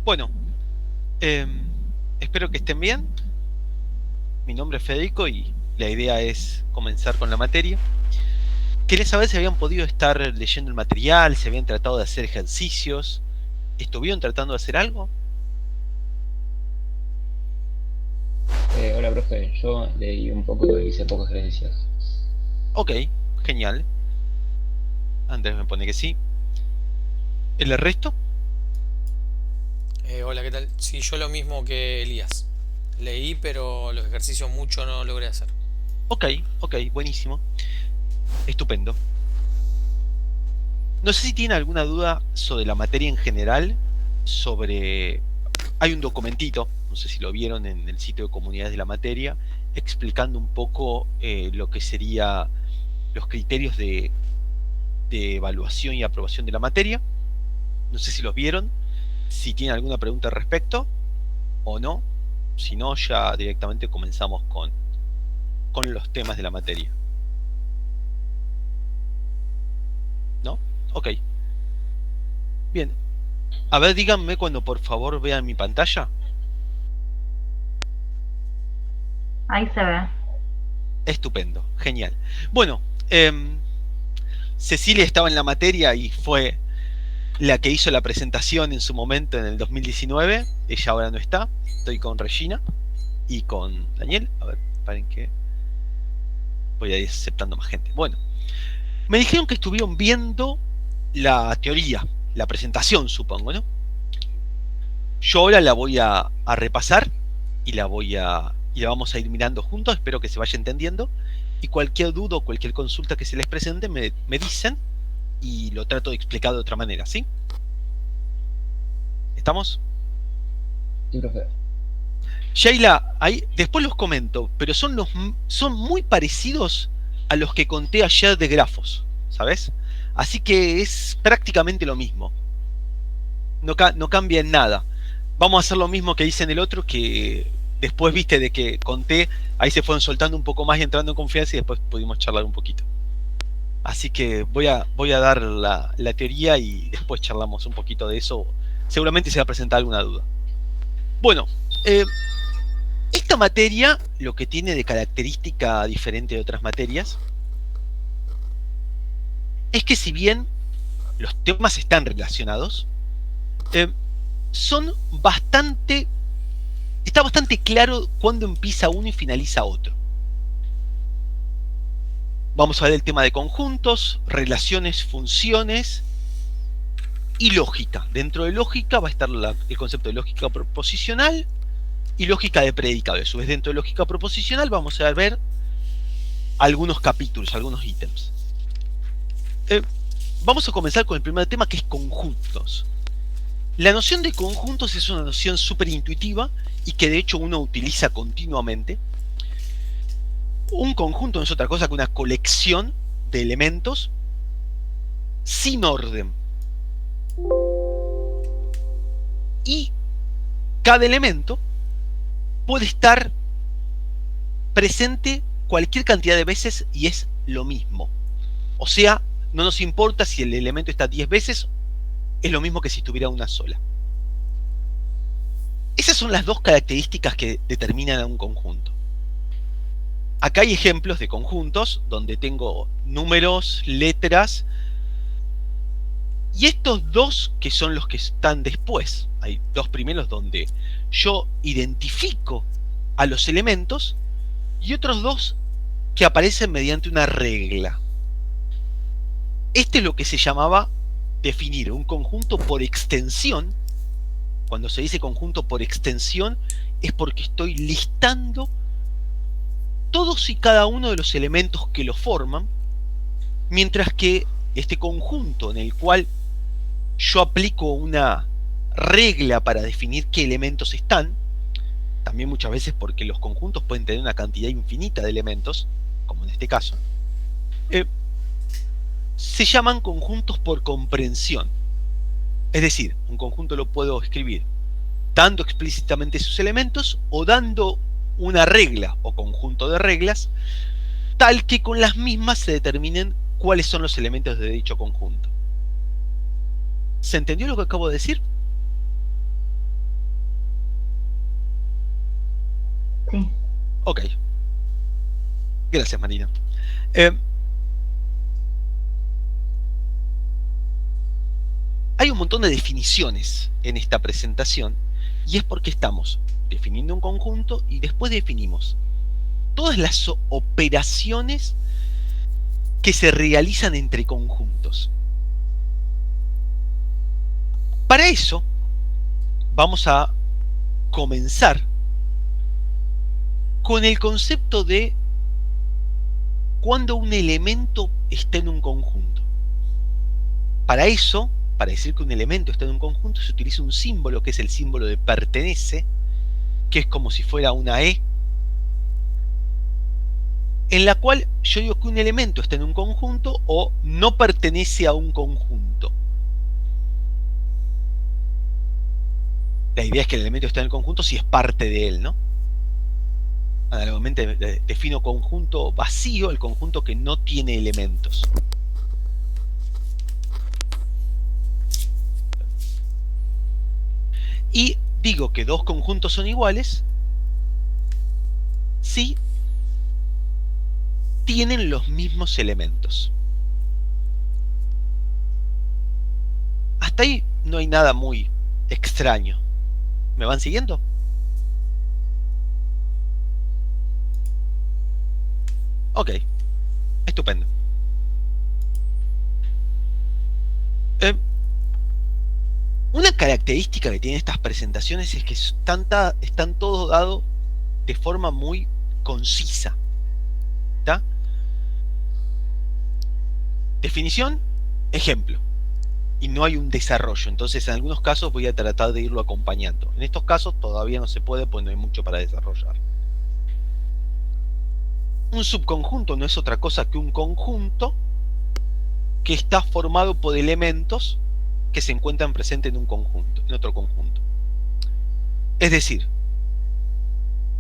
Bueno, em, espero que estén bien. Mi nombre es Federico y la idea es comenzar con la materia. Quería saber si habían podido estar leyendo el material, si habían tratado de hacer ejercicios. ¿Estuvieron tratando de hacer algo? Hola, profe. Yo leí un poco y hice pocos ejercicios. Ok, genial. Andrés me pone que sí. ¿El resto? Hola, ¿qué tal? Sí, yo lo mismo que Elías. Leí, pero los ejercicios mucho no logré hacer. Ok, ok, buenísimo. Estupendo. No sé si tienen alguna duda sobre la materia en general, sobre... Hay un documentito, no sé si lo vieron en el sitio de comunidades de la materia, explicando un poco lo que sería los criterios de evaluación y aprobación de la materia. No sé si los vieron, si tienen alguna pregunta al respecto o no. Si no, ya directamente comenzamos con los temas de la materia. ¿No? Ok. Bien. A ver, díganme cuando por favor vean mi pantalla. Ahí se ve. Estupendo. Genial. Bueno, eh, Cecilia estaba en la materia y fue la que hizo la presentación en su momento en el 2019. Ella ahora no está. Estoy con Regina y con Daniel. A ver, paren que voy a ir aceptando más gente. Bueno, me dijeron que estuvieron viendo la teoría, la presentación, supongo, ¿no? Yo ahora la voy a repasar y la vamos a ir mirando juntos. Espero que se vaya entendiendo. Y cualquier duda o cualquier consulta que se les presente me dicen y lo trato de explicar de otra manera, ¿sí? ¿Estamos? Sí, profe. Sheila, ahí después los comento, pero son muy parecidos a los que conté ayer de grafos, ¿sabes? Así que es prácticamente lo mismo. No cambia en nada. Vamos a hacer lo mismo que hice en el otro, que después viste de que conté, ahí se fueron soltando un poco más y entrando en confianza y después pudimos charlar un poquito. Así que voy a dar la teoría y después charlamos un poquito de eso. Seguramente se va a presentar alguna duda. Bueno, eh, esta materia lo que tiene de característica diferente de otras materias es que si bien los temas están relacionados, eh, son bastante, está bastante claro cuándo empieza uno y finaliza otro. Vamos a ver el tema de conjuntos, relaciones, funciones y lógica. Dentro de lógica va a estar el concepto de lógica proposicional y lógica de predicado. A su vez, dentro de lógica proposicional vamos a ver algunos capítulos, algunos ítems. Eh, Vamos a comenzar con el primer tema, que es conjuntos. La noción de conjuntos es una noción súper intuitiva y que de hecho uno utiliza continuamente. Un conjunto no es otra cosa que una colección de elementos sin orden. Y cada elemento puede estar presente cualquier cantidad de veces y es lo mismo. O sea, no nos importa si el elemento está 10 veces, es lo mismo que si estuviera una sola. Esas son las dos características que determinan a un conjunto. Acá hay ejemplos de conjuntos donde tengo números, letras, y estos dos que son los que están después, hay dos primeros donde yo identifico a los elementos y otros dos que aparecen mediante una regla. Este es lo que se llamaba definir un conjunto por extensión. Cuando se dice conjunto por extensión es porque estoy listando todos y cada uno de los elementos que lo forman, mientras que este conjunto en el cual yo aplico una regla para definir qué elementos están, también muchas veces porque los conjuntos pueden tener una cantidad infinita de elementos, como en este caso, eh, se llaman conjuntos por comprensión. Es decir, un conjunto lo puedo escribir dando explícitamente sus elementos o dando una regla o conjunto de reglas tal que con las mismas se determinen cuáles son los elementos de dicho conjunto. ¿Se entendió lo que acabo de decir? sí. Ok. Gracias, Marina. Hay un montón de definiciones en esta presentación y es porque estamos definiendo un conjunto y después definimos todas las operaciones que se realizan entre conjuntos. Para eso vamos a comenzar con el concepto de cuando un elemento está en un conjunto. Para eso, para decir que un elemento está en un conjunto, se utiliza un símbolo que es el símbolo de pertenece, que es como si fuera una E, en la cual yo digo que un elemento está en un conjunto o no pertenece a un conjunto. La idea es que el elemento está en el conjunto si es parte de él, ¿no? Análogamente defino conjunto vacío, el conjunto que no tiene elementos. Y digo que dos conjuntos son iguales si tienen los mismos elementos. Hasta ahí no hay nada muy extraño. ¿Me van siguiendo? Ok, estupendo. Una característica que tienen estas presentaciones es que están todo dado de forma muy concisa. ¿Está? Definición, ejemplo. Y no hay un desarrollo. Entonces, en algunos casos voy a tratar de irlo acompañando. En estos casos todavía no se puede, pues no hay mucho para desarrollar. Un subconjunto no es otra cosa que un conjunto que está formado por elementos que se encuentran presentes en un conjunto, en otro conjunto. Es decir,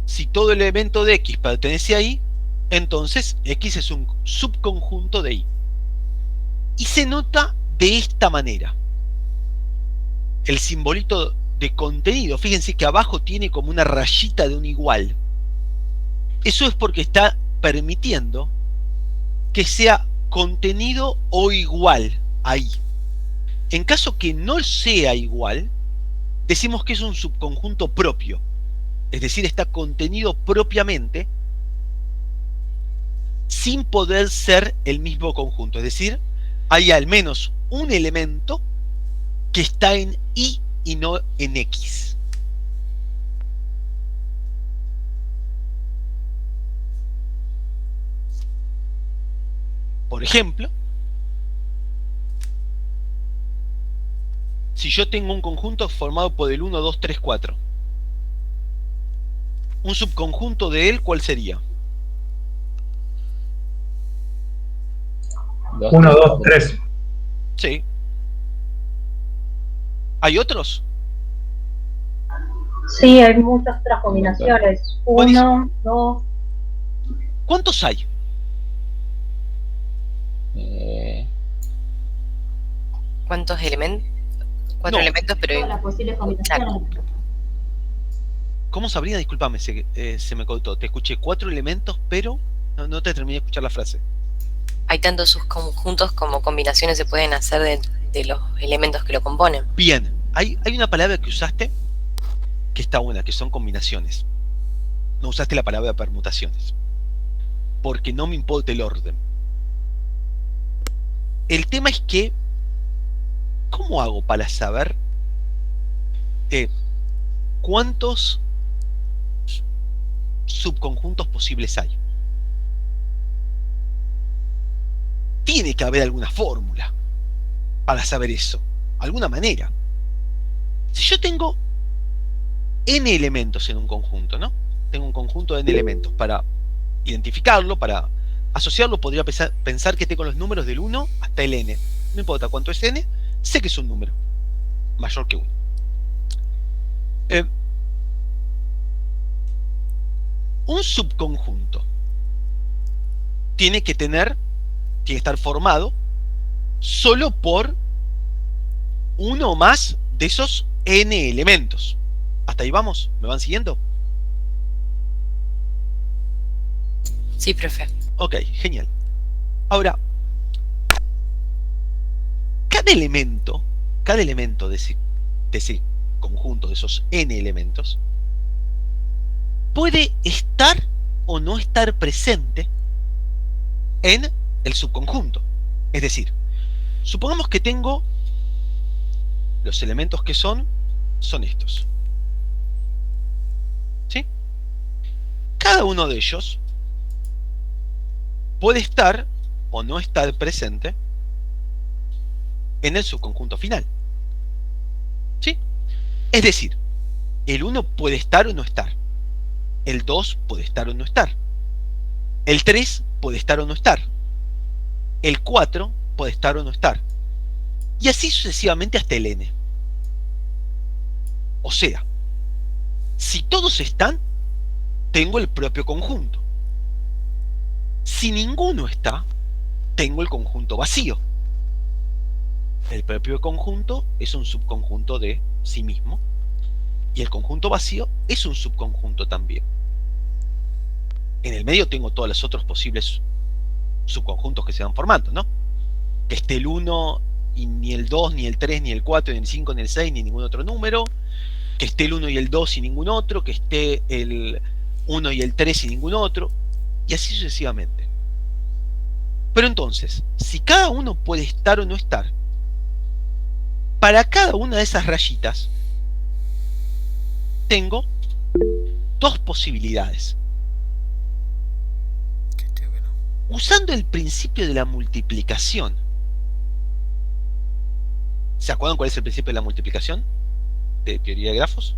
si todo elemento de X pertenece a Y, entonces X es un subconjunto de Y. Y se nota de esta manera. El simbolito de contenido, fíjense que abajo tiene como una rayita de un igual. Eso es porque está permitiendo que sea contenido o igual a Y. En caso que no sea igual, decimos que es un subconjunto propio. Es decir, está contenido propiamente sin poder ser el mismo conjunto. Es decir, hay al menos un elemento que está en Y y no en X. Por ejemplo, si yo tengo un conjunto formado por el 1, 2, 3, 4, un subconjunto de él, ¿cuál sería? 1, 2, 3. Sí. ¿Hay otros? Sí, hay muchas otras combinaciones. 1, 2. ¿Cuántos hay? ¿Cuántos elementos? Cuatro No. elementos, pero Todas las posibles combinaciones. ¿Cómo sabría? Discúlpame, se me cortó. Te escuché 4 elementos, pero no te terminé de escuchar la frase. hay tanto subconjuntos como combinaciones se pueden hacer de los elementos que lo componen. Bien, hay una palabra que usaste que está buena, que son combinaciones. No usaste la palabra permutaciones, porque no me importa el orden. El tema es que, ¿cómo hago para saber cuántos subconjuntos posibles hay? Tiene que haber alguna fórmula para saber eso, alguna manera. Si yo tengo n elementos en un conjunto, ¿no? Tengo un conjunto de n elementos. Para identificarlo, para asociarlo, podría pensar que tengo los números del 1 hasta el n. No importa cuánto es n, sé que es un número mayor que 1. Un subconjunto tiene que estar formado solo por uno o más de esos n elementos. ¿Hasta ahí vamos? ¿Me van siguiendo? Sí, profe. Ok, genial. Ahora, cada elemento de ese conjunto, de esos n elementos, puede estar o no estar presente en el subconjunto. Es decir, supongamos que tengo los elementos que son estos. ¿Sí? Cada uno de ellos puede estar o no estar presente en el subconjunto final. ¿Sí? Es decir, el 1 puede estar o no estar. El 2 puede estar o no estar. El 3 puede estar o no estar. El 4 puede estar o no estar. Y así sucesivamente hasta el n. O sea, si todos están, tengo el propio conjunto. Si ninguno está, tengo el conjunto vacío. El propio conjunto es un subconjunto de sí mismo. Y el conjunto vacío es un subconjunto también. En el medio tengo todos los otros posibles subconjuntos que se van formando, ¿no? Que esté el 1 y ni el 2, ni el 3, ni el 4, ni el 5, ni el 6, ni ningún otro número. Que esté el 1 y el 2 y ningún otro. Que esté el 1 y el 3 y ningún otro. Y así sucesivamente. Pero entonces, si cada uno puede estar o no estar, para cada una de esas rayitas tengo dos posibilidades. Usando el principio de la multiplicación. ¿Se acuerdan cuál es el principio de la multiplicación? De teoría de grafos.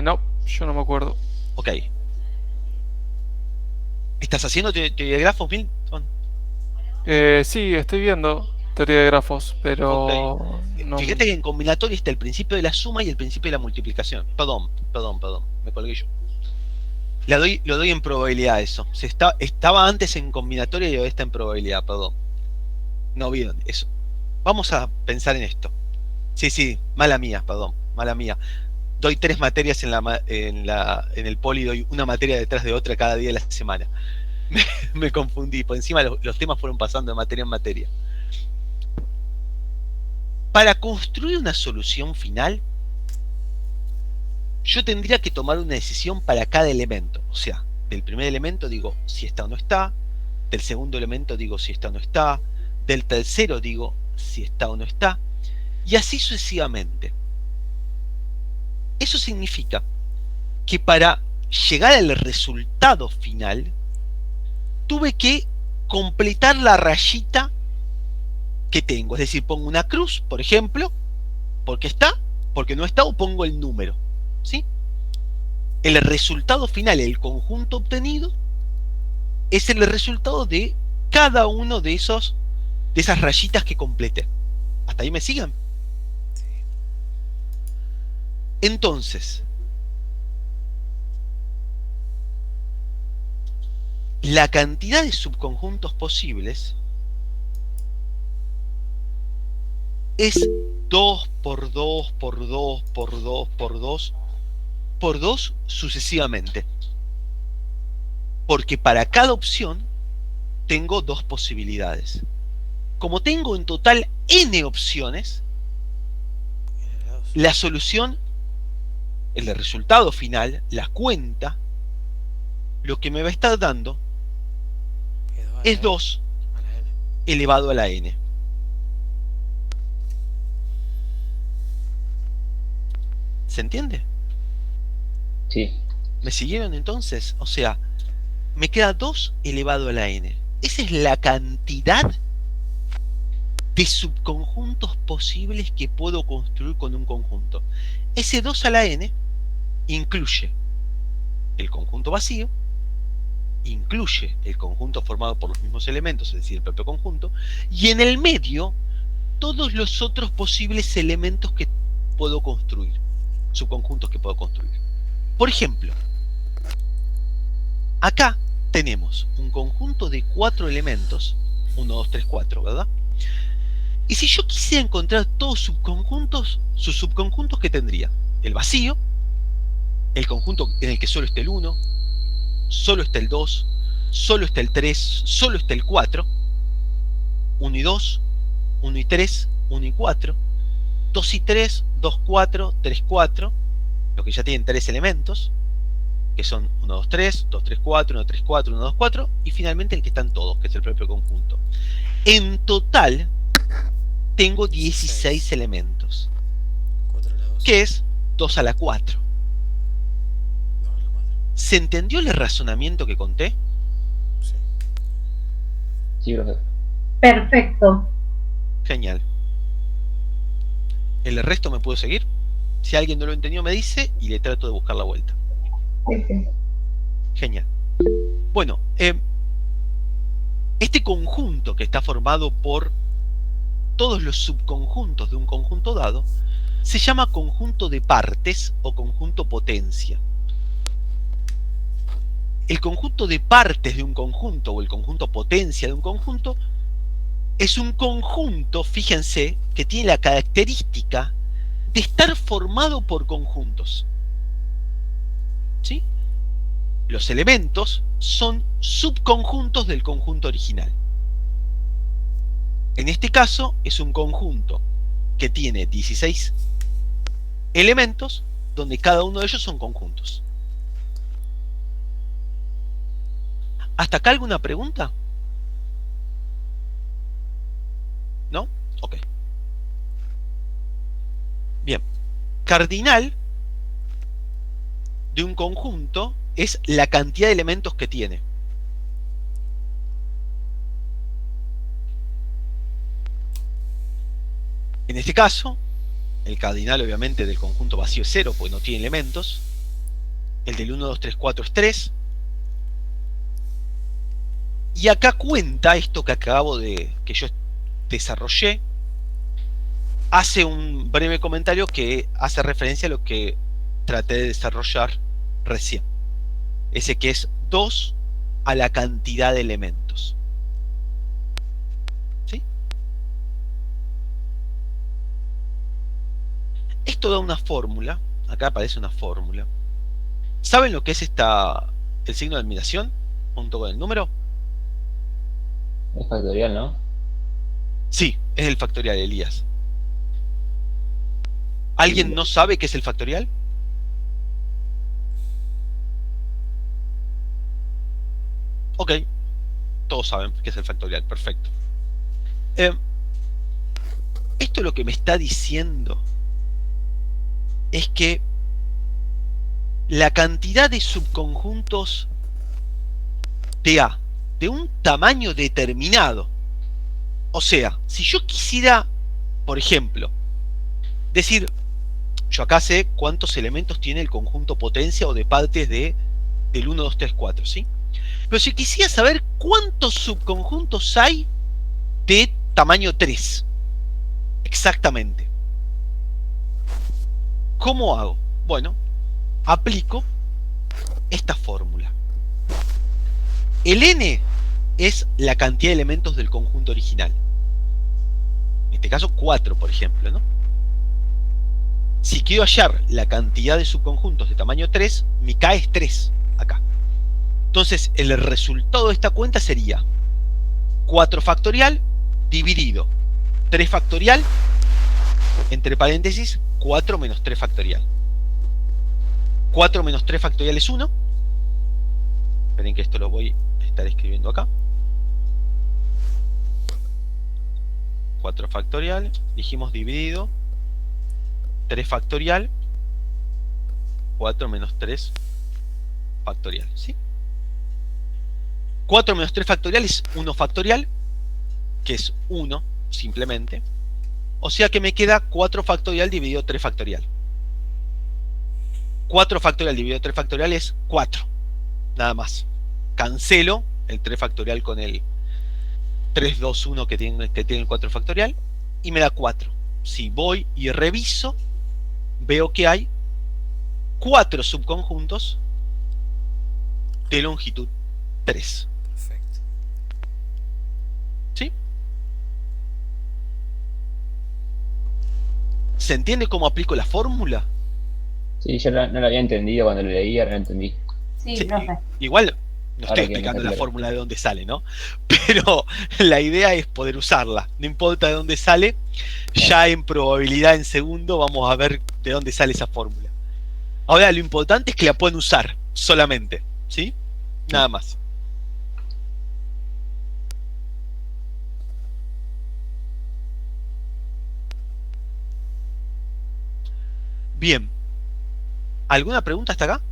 No, yo no me acuerdo. Ok. ¿Estás haciendo teoría de grafos, Milton? Sí, estoy viendo teoría de grafos, pero Okay. no. Fíjate que en combinatoria está el principio de la suma y el principio de la multiplicación. Perdón, me colgué yo. Lo doy en probabilidad eso. Estaba antes en combinatoria y ahora está en probabilidad, perdón. No vieron eso. Vamos a pensar en esto. Sí, mala mía, perdón, mala mía. Doy 3 materias en el poli, doy una materia detrás de otra cada día de la semana. Me confundí, por encima los temas fueron pasando de materia en materia. Para construir una solución final, yo tendría que tomar una decisión para cada elemento. O sea, del primer elemento digo si está o no está, del segundo elemento digo si está o no está, del tercero digo si está o no está, y así sucesivamente. Eso significa que para llegar al resultado final, tuve que completar la rayita que tengo. Es decir, pongo una cruz, por ejemplo, porque está, porque no está, o pongo el número. ¿Sí? El resultado final, el conjunto obtenido, es el resultado de cada uno de esas rayitas que completé. ¿Hasta ahí me siguen? Entonces, la cantidad de subconjuntos posibles es 2 por 2 por 2 por 2 por 2 por 2 sucesivamente. Porque para cada opción tengo 2 posibilidades. Como tengo en total n opciones, la solución, el resultado final, la cuenta, lo que me va a estar dando es 2 elevado a la n. ¿Se entiende? Sí. ¿Me siguieron entonces? O sea, me queda 2 elevado a la n. Esa es la cantidad de subconjuntos posibles que puedo construir con un conjunto. Ese 2 a la n incluye el conjunto vacío, incluye el conjunto formado por los mismos elementos, es decir, el propio conjunto, y en el medio todos los otros posibles elementos que puedo construir, subconjuntos que puedo construir. Por ejemplo, acá tenemos un conjunto de 4 elementos, 1, 2, 3, 4, ¿verdad? Y si yo quisiera encontrar todos subconjuntos, sus subconjuntos, ¿qué tendría? El vacío, el conjunto en el que solo está el 1, solo está el 2, solo está el 3, solo está el 4, 1 y 2, 1 y 3, 1 y 4, 2 y 3, 2, 4, 3, 4, los que ya tienen 3 elementos, que son 1, 2, 3, 2, 3, 4, 1, 3, 4, 1, 2, 4, y finalmente el que están todos, que es el propio conjunto. En total, tengo 16 elementos, 4 a la 2. que es 2 a la 4. 2 a la 4. ¿Se entendió el razonamiento que conté? Sí. Sí, profe. Perfecto. Genial. ¿El resto me puedo seguir? Si alguien no lo entendió me dice y le trato de buscar la vuelta. Sí, sí. Genial. Bueno, este conjunto que está formado por todos los subconjuntos de un conjunto dado se llama conjunto de partes o conjunto potencia. El conjunto de partes de un conjunto o el conjunto potencia de un conjunto es un conjunto, fíjense, que tiene la característica de estar formado por conjuntos. ¿Sí? Los elementos son subconjuntos del conjunto original. En este caso es un conjunto que tiene 16 elementos donde cada uno de ellos son conjuntos. ¿Hasta acá alguna pregunta? ¿No? Ok. Bien. Cardinal de un conjunto es la cantidad de elementos que tiene. En este caso, el cardinal obviamente del conjunto vacío es 0, porque no tiene elementos. El del 1, 2, 3, 4 es 3. Y acá cuenta esto que acabo de... que yo desarrollé. Hace un breve comentario que hace referencia a lo que traté de desarrollar recién. Ese que es 2 a la cantidad de elementos. ¿Sí? Esto da una fórmula. Acá aparece una fórmula. ¿Saben lo que es el signo de admiración junto con el número? Es factorial, ¿no? Sí, es el factorial, Elías. ¿Alguien no sabe qué es el factorial? Ok, todos saben qué es el factorial, perfecto. Esto lo que me está diciendo es que la cantidad de subconjuntos de A de un tamaño determinado, o sea, si yo quisiera, por ejemplo, decir, yo acá sé cuántos elementos tiene el conjunto potencia o de partes del 1, 2, 3, 4, ¿sí? Pero si quisiera saber cuántos subconjuntos hay de tamaño 3, exactamente, ¿cómo hago? Bueno, aplico esta fórmula. El n es la cantidad de elementos del conjunto original. En este caso 4, por ejemplo, ¿no? Si quiero hallar la cantidad de subconjuntos de tamaño 3, mi k es 3, acá. Entonces, el resultado de esta cuenta sería 4 factorial dividido 3 factorial, entre paréntesis, 4 menos 3 factorial. 4 menos 3 factorial es 1. Esperen que esto lo voy a estar escribiendo acá. 4 factorial, dijimos dividido 3 factorial, 4 menos 3 factorial, ¿sí? 4 menos 3 factorial es 1 factorial, que es 1 simplemente. O sea que me queda 4 factorial dividido 3 factorial. 4 factorial dividido 3 factorial es 4, nada más. Cancelo el 3 factorial con el 3, 2, 1 que tiene el 4 factorial y me da 4. Si voy y reviso, veo que hay 4 subconjuntos de longitud 3. Perfecto. ¿Sí? ¿Se entiende cómo aplico la fórmula? Sí, yo no lo había entendido cuando lo leí, ahora lo entendí. Sí, Sí, profe. igual no Ahora estoy que me explicando está la claro. fórmula de dónde sale, ¿no? Pero la idea es poder usarla. No importa de dónde sale, ya en probabilidad en segundo vamos a ver de dónde sale esa fórmula. Ahora lo importante es que la pueden usar solamente, ¿sí? Nada más. Bien. ¿Alguna pregunta hasta acá?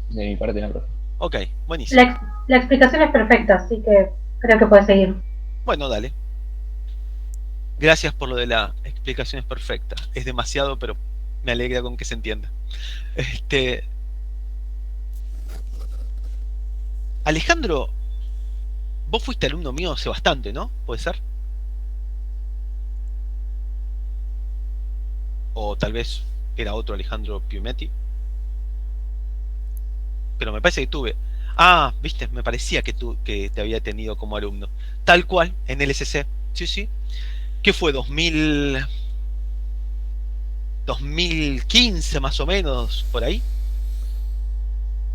De mi parte, no, profe. Ok, buenísimo. La explicación es perfecta, así que creo que puedes seguir. Bueno, dale. Gracias por lo de la explicación, es perfecta. Es demasiado, pero me alegra con que se entienda. Alejandro, vos fuiste alumno mío hace bastante, ¿no? ¿Puede ser? O tal vez era otro Alejandro Piumetti. Pero me parece que tuve. Ah, viste, me parecía que te había tenido como alumno. Tal cual, en LSC. Sí, sí. ¿Qué fue? 2015 más o menos, por ahí.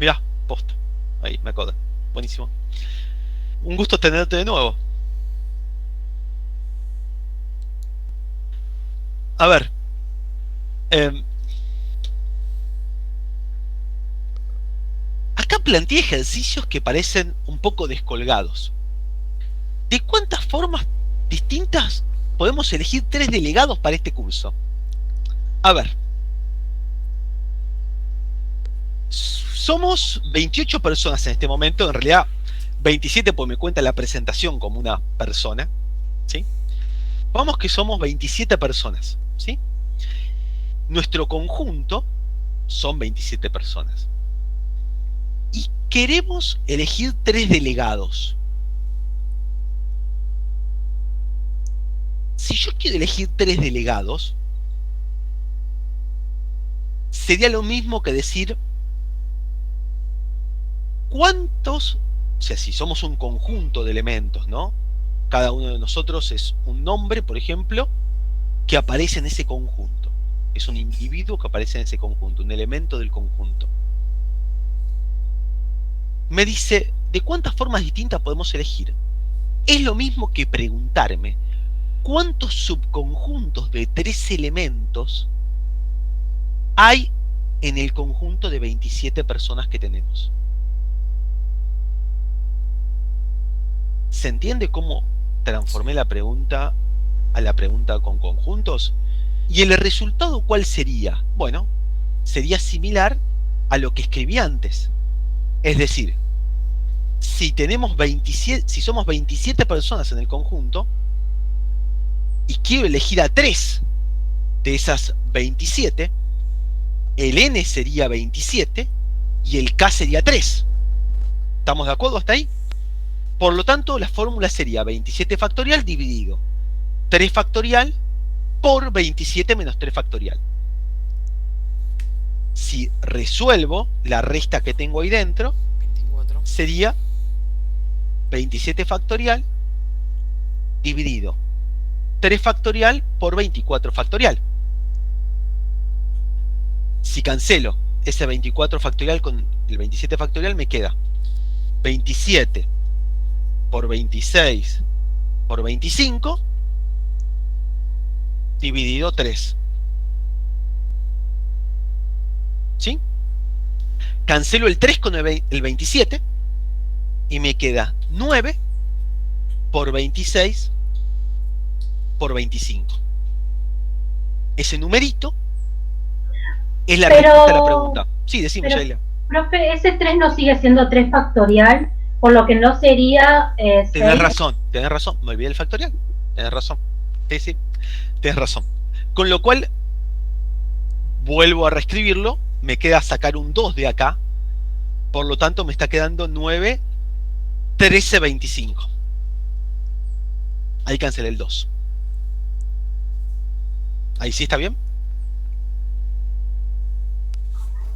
Mirá, posta. Ahí, me acuerdo. Buenísimo. Un gusto tenerte de nuevo. A ver. Acá planteé ejercicios que parecen un poco descolgados. ¿De cuántas formas distintas podemos elegir 3 delegados para este curso? A ver. Somos 28 personas en este momento, en realidad 27 porque me cuenta la presentación como una persona, ¿sí? Vamos que somos 27 personas, ¿sí? Nuestro conjunto son 27 personas. Y queremos elegir 3 delegados. Si yo quiero elegir 3 delegados, sería lo mismo que decir cuántos, o sea, si somos un conjunto de elementos, ¿no? Cada uno de nosotros es un nombre, por ejemplo, que aparece en ese conjunto. Es un individuo que aparece en ese conjunto, un elemento del conjunto. Me dice, ¿de cuántas formas distintas podemos elegir? Es lo mismo que preguntarme, ¿cuántos subconjuntos de 3 elementos hay en el conjunto de 27 personas que tenemos? ¿Se entiende cómo transformé la pregunta a la pregunta con conjuntos? ¿Y el resultado cuál sería? Bueno, sería similar a lo que escribí antes. Es decir, si somos 27 personas en el conjunto y quiero elegir a 3 de esas 27, el n sería 27 y el k sería 3. ¿Estamos de acuerdo hasta ahí? Por lo tanto, la fórmula sería 27 factorial dividido 3 factorial por 27 menos 3 factorial. Si resuelvo la resta que tengo ahí dentro, 24. sería 27 factorial dividido 3 factorial por 24 factorial. Si cancelo ese 24 factorial con el 27 factorial, me queda 27 por 26 por 25 dividido 3. ¿Sí? Cancelo el 3 con el 27 y me queda 9 por 26 por 25. Ese numerito es la respuesta a la pregunta. Sí, decime, Sheila. Profe, ese 3 no sigue siendo 3 factorial, por lo que no sería 6. Tenés razón, me olvidé el factorial. Tenés razón. Sí, tenés razón. Con lo cual, vuelvo a reescribirlo, me queda sacar un 2 de acá, por lo tanto me está quedando 9, 13, 25. Ahí cancelé el 2. ¿Ahí sí está bien?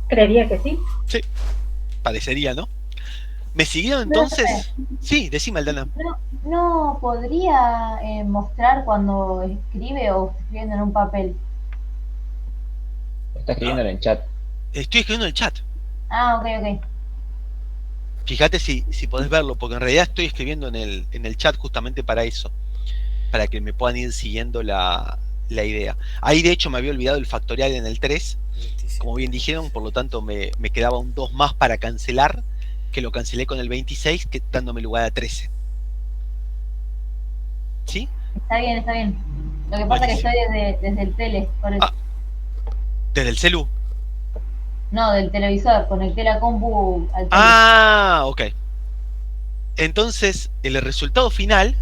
Creería que sí. Sí, parecería, ¿no? ¿Me siguieron entonces? Sí, decime, Aldana. No podría mostrar cuando escribe o escribiendo en un papel. Está escribiendo en el chat. Estoy escribiendo en el chat. Ah, ok. Fíjate si podés verlo, porque en realidad estoy escribiendo en el chat justamente para eso. Para que me puedan ir siguiendo la idea. Ahí de hecho me había olvidado el factorial en el 3. Como bien dijeron, por lo tanto me quedaba un 2 más para cancelar, que lo cancelé con el 26, dándome lugar a 13. ¿Sí? Está bien. Lo que pasa es que estoy desde el tele, por eso. ¿Desde el celu? No, del televisor, conecté la compu al tele. Ah, ok. Entonces, el resultado final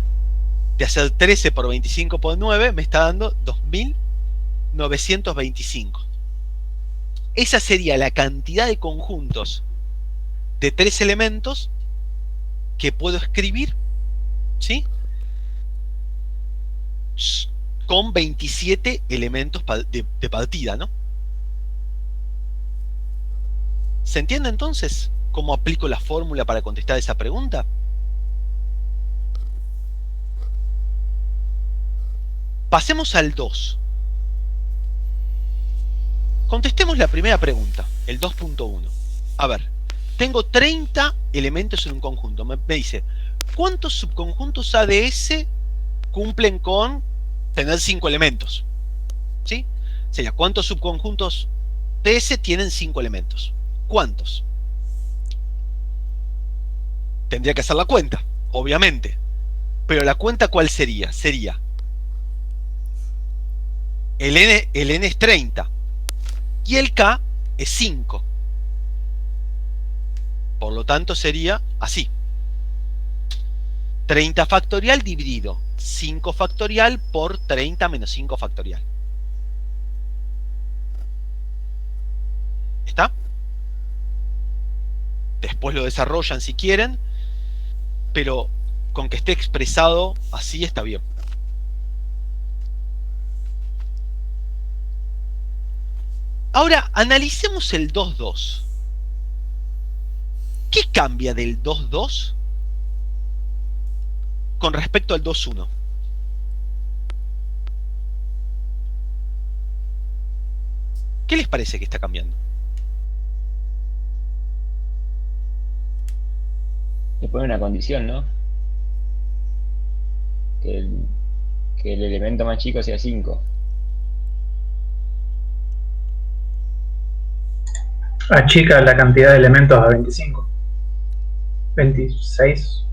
de hacer 13 por 25 por 9 me está dando 2925. Esa sería la cantidad de conjuntos de 3 elementos que puedo escribir, ¿sí? Con 27 elementos de partida, ¿no? ¿Se entiende entonces cómo aplico la fórmula para contestar esa pregunta? Pasemos al 2. Contestemos la primera pregunta, el 2.1. A ver, tengo 30 elementos en un conjunto. Me dice, ¿cuántos subconjuntos ADS cumplen con tener 5 elementos? ¿Sí? Sería, ¿cuántos subconjuntos TS tienen 5 elementos? ¿Cuántos? Tendría que hacer la cuenta, obviamente. Pero la cuenta, ¿cuál sería? Sería el n es 30 y el k es 5. Por lo tanto sería así: 30 factorial dividido 5 factorial por 30 menos 5 factorial. ¿Está? Después lo desarrollan si quieren, pero con que esté expresado así está bien. Ahora, analicemos el 2,2. ¿Qué cambia del 2,2 con respecto al 2,1? ¿Qué les parece que está cambiando? Le pone una condición, ¿no? Que el elemento más chico sea 5. Achica la cantidad de elementos a 25. 26.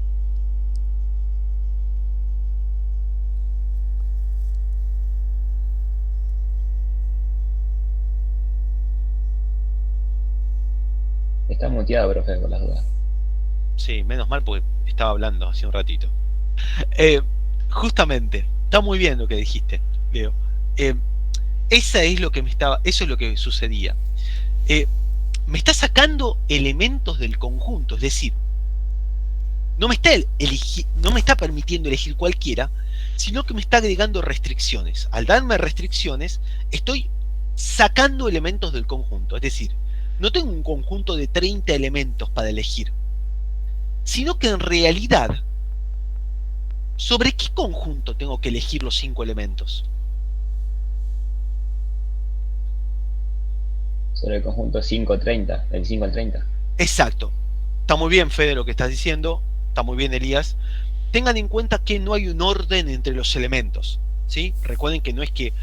Está muteado, profe, por las dudas. Sí, menos mal porque estaba hablando hace un ratito. Justamente, está muy bien lo que dijiste, Leo. Eso es lo que sucedía. Me está sacando elementos del conjunto, es decir, no me está permitiendo elegir cualquiera, sino que me está agregando restricciones. Al darme restricciones, estoy sacando elementos del conjunto, es decir, no tengo un conjunto de 30 elementos para elegir, sino que en realidad, ¿sobre qué conjunto tengo que elegir los 5 elementos? Sobre el conjunto 5-30, del 5 al 30. Exacto. Está muy bien, Fede, lo que estás diciendo. Está muy bien, Elías. Tengan en cuenta que no hay un orden entre los elementos, ¿sí? Recuerden que no es que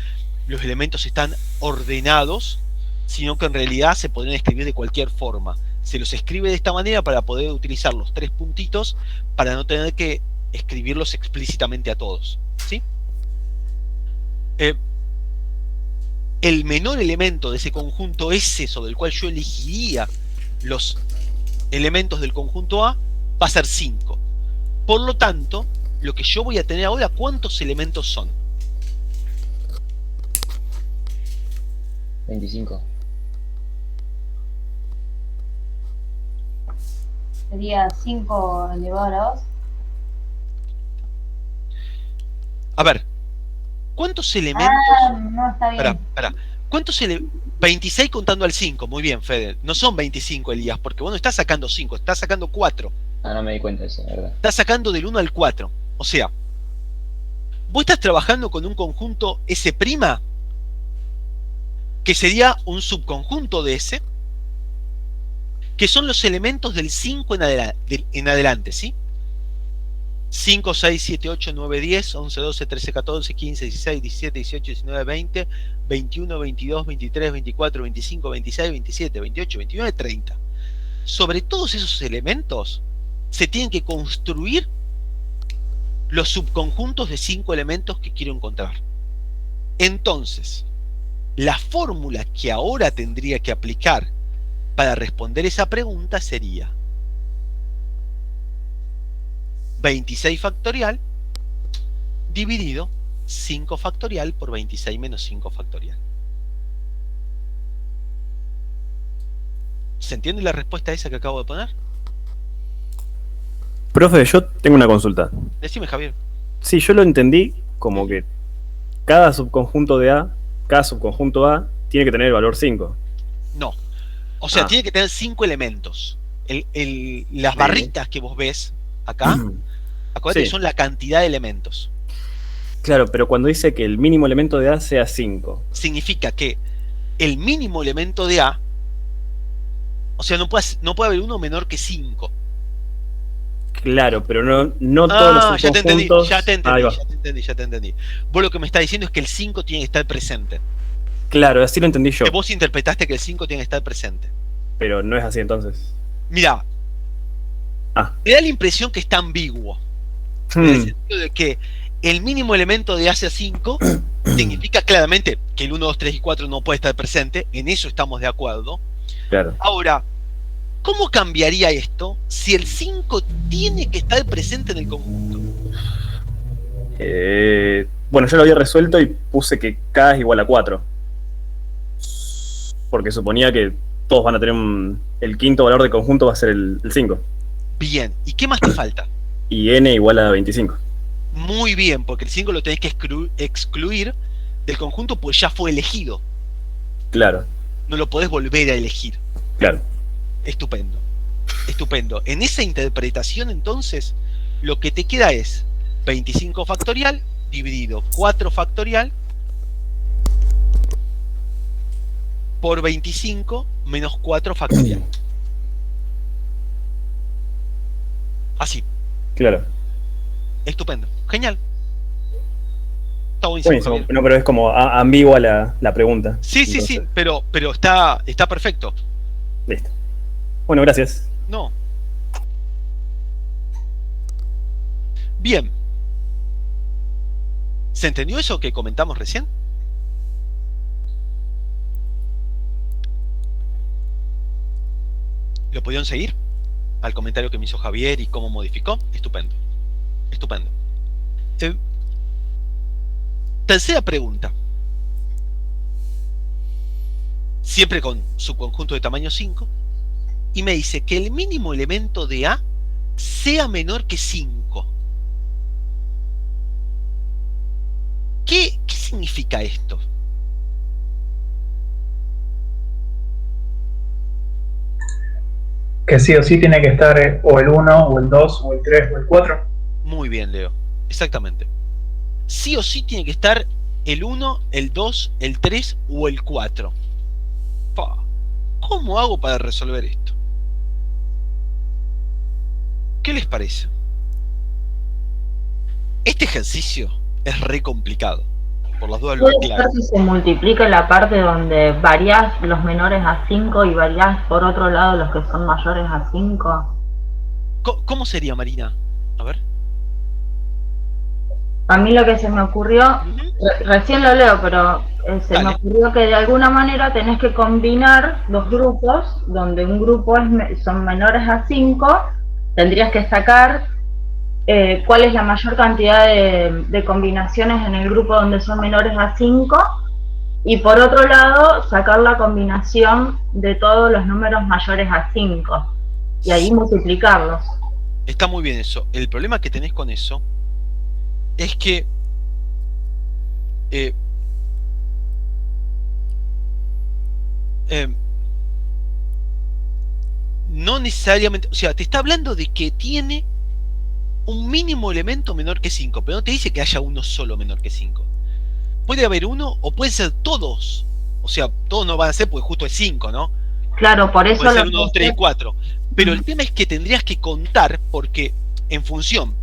los elementos están ordenados, sino que en realidad se pueden escribir de cualquier forma. Se los escribe de esta manera para poder utilizar los 3 puntitos para no tener que escribirlos explícitamente a todos, ¿sí? El menor elemento de ese conjunto S sobre el cual yo elegiría los elementos del conjunto A va a ser 5. Por lo tanto, lo que yo voy a tener ahora, ¿cuántos elementos son? 25. Sería 5 elevado a la 2. A ver, ¿cuántos elementos? No, está bien. Espera. ¿Cuántos 26 contando al 5? Muy bien, Fede. No son 25, Elías, porque vos no estás sacando 5, estás sacando 4. Ah, no me di cuenta de eso, la verdad. Estás sacando del 1 al 4. O sea, vos estás trabajando con un conjunto S', que sería un subconjunto de S, que son los elementos del 5 en adelante, ¿sí? 5, 6, 7, 8, 9, 10, 11, 12, 13, 14, 15, 16, 17, 18, 19, 20, 21, 22, 23, 24, 25, 26, 27, 28, 29, 30. Sobre todos esos elementos se tienen que construir los subconjuntos de 5 elementos que quiero encontrar. Entonces, la fórmula que ahora tendría que aplicar para responder esa pregunta sería 26 factorial dividido 5 factorial por 26 menos 5 factorial. ¿Se entiende la respuesta esa que acabo de poner? Profe, yo tengo una consulta. Decime, Javier. Sí, yo lo entendí como que cada subconjunto A tiene que tener el valor 5. No. O sea, tiene que tener 5 elementos. Las barritas que vos ves acá, acuérdate que son la cantidad de elementos. Claro, pero cuando dice que el mínimo elemento de A sea 5. Significa que el mínimo elemento de A, o sea, no puede haber uno menor que 5. Claro, pero no todos los subconjuntos... Ya te entendí. Vos lo que me estás diciendo es que el 5 tiene que estar presente. Claro, así lo entendí yo. Que vos interpretaste que el 5 tiene que estar presente. Pero no es así entonces. Mira, me da la impresión que está ambiguo. En el sentido de que el mínimo elemento de A sea 5 significa claramente que el 1, 2, 3 y 4 no puede estar presente. En eso estamos de acuerdo. Claro. Ahora, ¿cómo cambiaría esto si el 5 tiene que estar presente en el conjunto? Bueno, yo lo había resuelto y puse que K es igual a 4. Porque suponía que todos van a tener el quinto valor de conjunto va a ser el 5. Bien, ¿y qué más te falta? Y N igual a 25. Muy bien, porque el 5 lo tenés que excluir del conjunto, pues ya fue elegido. Claro. No lo podés volver a elegir. Claro. Estupendo. Estupendo. En esa interpretación, entonces, lo que te queda es 25 factorial dividido 4 factorial por 25 menos 4 factorial. Así. Claro. Estupendo. Genial. Está buenísimo. No, pero es como ambigua la pregunta. Sí, entonces... sí, pero está perfecto. Listo. Bueno, gracias. No. Bien. ¿Se entendió eso que comentamos recién? ¿Lo pudieron seguir? Al comentario que me hizo Javier y cómo modificó. Estupendo. Estupendo. Tercera pregunta. Siempre con su conjunto de tamaño 5. Y me dice que el mínimo elemento de A sea menor que 5. ¿Qué significa esto? Que sí o sí tiene que estar o el 1, o el 2, o el 3, o el 4. Muy bien, Leo. Exactamente. Sí o sí tiene que estar el 1, el 2, el 3 o el 4. ¿Cómo hago para resolver esto? ¿Qué les parece? Este ejercicio es re complicado. Por las dudas lo Puede aclaro. ser si se multiplica la parte donde variás los menores a 5 y variás por otro lado los que son mayores a 5. ¿Cómo sería, Marina? A ver. A mí lo que se me ocurrió, recién lo leo, pero se me ocurrió que de alguna manera tenés que combinar dos grupos, donde un grupo son menores a 5, tendrías que sacar cuál es la mayor cantidad de combinaciones en el grupo donde son menores a 5, y por otro lado sacar la combinación de todos los números mayores a 5, y ahí multiplicarlos. Está muy bien eso. El problema que tenés con eso es que no necesariamente, o sea, te está hablando de que tiene un mínimo elemento menor que 5, pero no te dice que haya uno solo menor que 5. Puede haber uno o pueden ser todos. O sea, todos no van a ser porque justo es 5, ¿no? Claro, por eso Puede ser lo 1, 2, 3 y 4. Pero el tema es que tendrías que contar, porque en función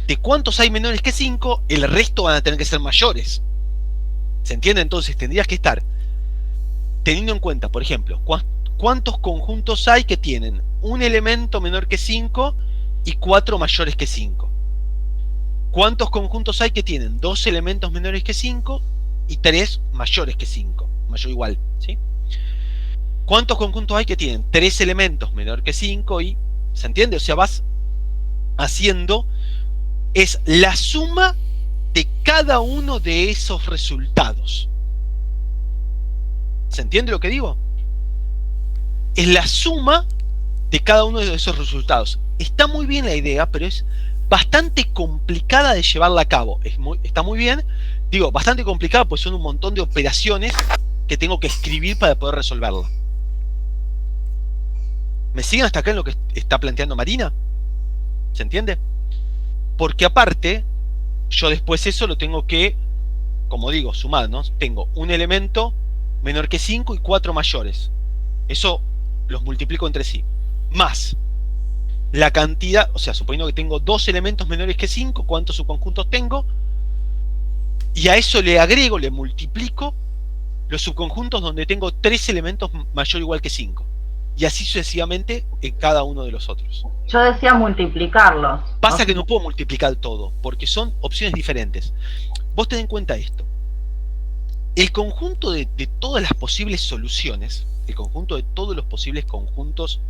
de cuántos hay menores que 5, el resto van a tener que ser mayores. ¿Se entiende? Entonces tendrías que estar teniendo en cuenta, por ejemplo, cuántos conjuntos hay que tienen un elemento menor que 5 y 4 mayores que 5. ¿Cuántos conjuntos hay que tienen 2 elementos menores que 5 y 3 mayores que 5? Mayor o igual, ¿sí? ¿Cuántos conjuntos hay que tienen 3 elementos menor que 5 y... ¿Se entiende? O sea, vas haciendo... Es la suma de cada uno de esos resultados. ¿Se entiende lo que digo? Es la suma de cada uno de esos resultados. Está muy bien la idea, pero es bastante complicada de llevarla a cabo. Está muy bien, digo, bastante complicada, pues son un montón de operaciones que tengo que escribir para poder resolverla. ¿Me siguen hasta acá en lo que está planteando Marina? ¿Se entiende? Porque aparte, yo después eso lo tengo que, como digo, sumar, ¿no? Tengo un elemento menor que 5 y 4 mayores. Eso los multiplico entre sí. Más la cantidad, o sea, suponiendo que tengo 2 elementos menores que 5, ¿cuántos subconjuntos tengo? Y a eso le agrego, le multiplico los subconjuntos donde tengo 3 elementos mayor o igual que 5. Y así sucesivamente en cada uno de los otros. Yo decía multiplicarlos. Pasa que no puedo multiplicar todo, porque son opciones diferentes. Vos ten en cuenta esto. El conjunto de todas las posibles soluciones, el conjunto de todos los posibles conjuntos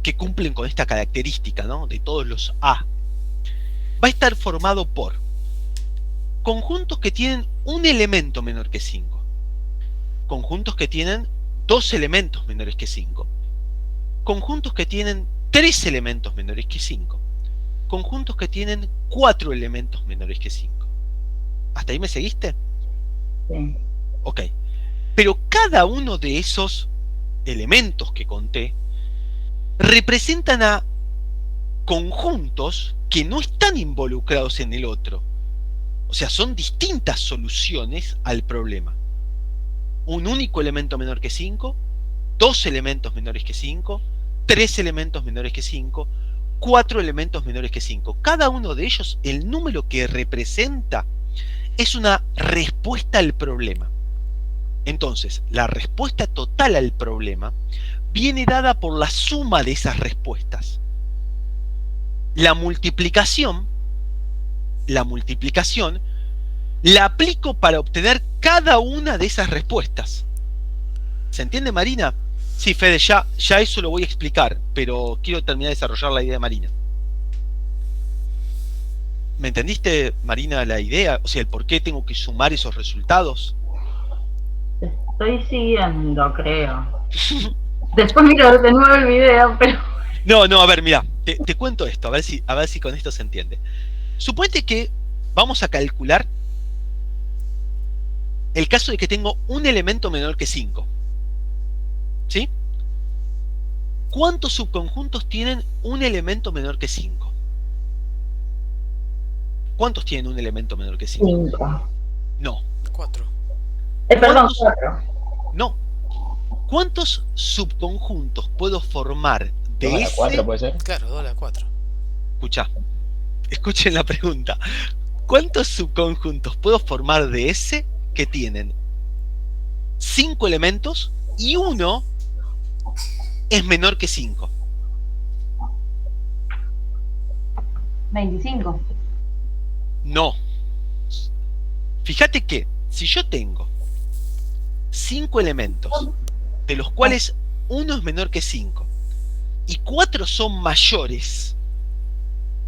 que cumplen con esta característica, ¿no? De todos los A, va a estar formado por conjuntos que tienen un elemento menor que 5, conjuntos que tienen 2 elementos menores que 5, conjuntos que tienen 3 elementos menores que 5, conjuntos que tienen 4 elementos menores que 5. ¿Hasta ahí me seguiste? Sí. Ok. Pero cada uno de esos elementos que conté representan a conjuntos que no están involucrados en el otro. O sea, son distintas soluciones al problema. Un único elemento menor que 5, 2 elementos menores que 5, 3 elementos menores que 5, 4 elementos menores que 5. Cada uno de ellos, el número que representa es una respuesta al problema. Entonces, la respuesta total al problema viene dada por la suma de esas respuestas. La multiplicación la aplico para obtener cada una de esas respuestas. ¿Se entiende, Marina? Sí, Fede, ya eso lo voy a explicar, pero quiero terminar de desarrollar la idea de Marina. ¿Me entendiste, Marina, la idea? O sea, el por qué tengo que sumar esos resultados. Estoy siguiendo, creo. Después miro de nuevo el video, pero... No, a ver, mira, te cuento esto, a ver si con esto se entiende. Suponete que vamos a calcular el caso de que tengo un elemento menor que 5. ¿Sí? ¿Cuántos subconjuntos tienen un elemento menor que 5? ¿Cuántos tienen un elemento menor que 5? 5. No. 4. Perdón, 4. No. ¿Cuántos subconjuntos puedo formar de 2 a la ese? 4 puede ser. Claro, 2 a la 4. Escuchen la pregunta. ¿Cuántos subconjuntos puedo formar de ese que tienen 5 elementos y uno es menor que 5? 25. No. Fíjate que si yo tengo 5 elementos, de los cuales uno es menor que 5 y 4 son mayores,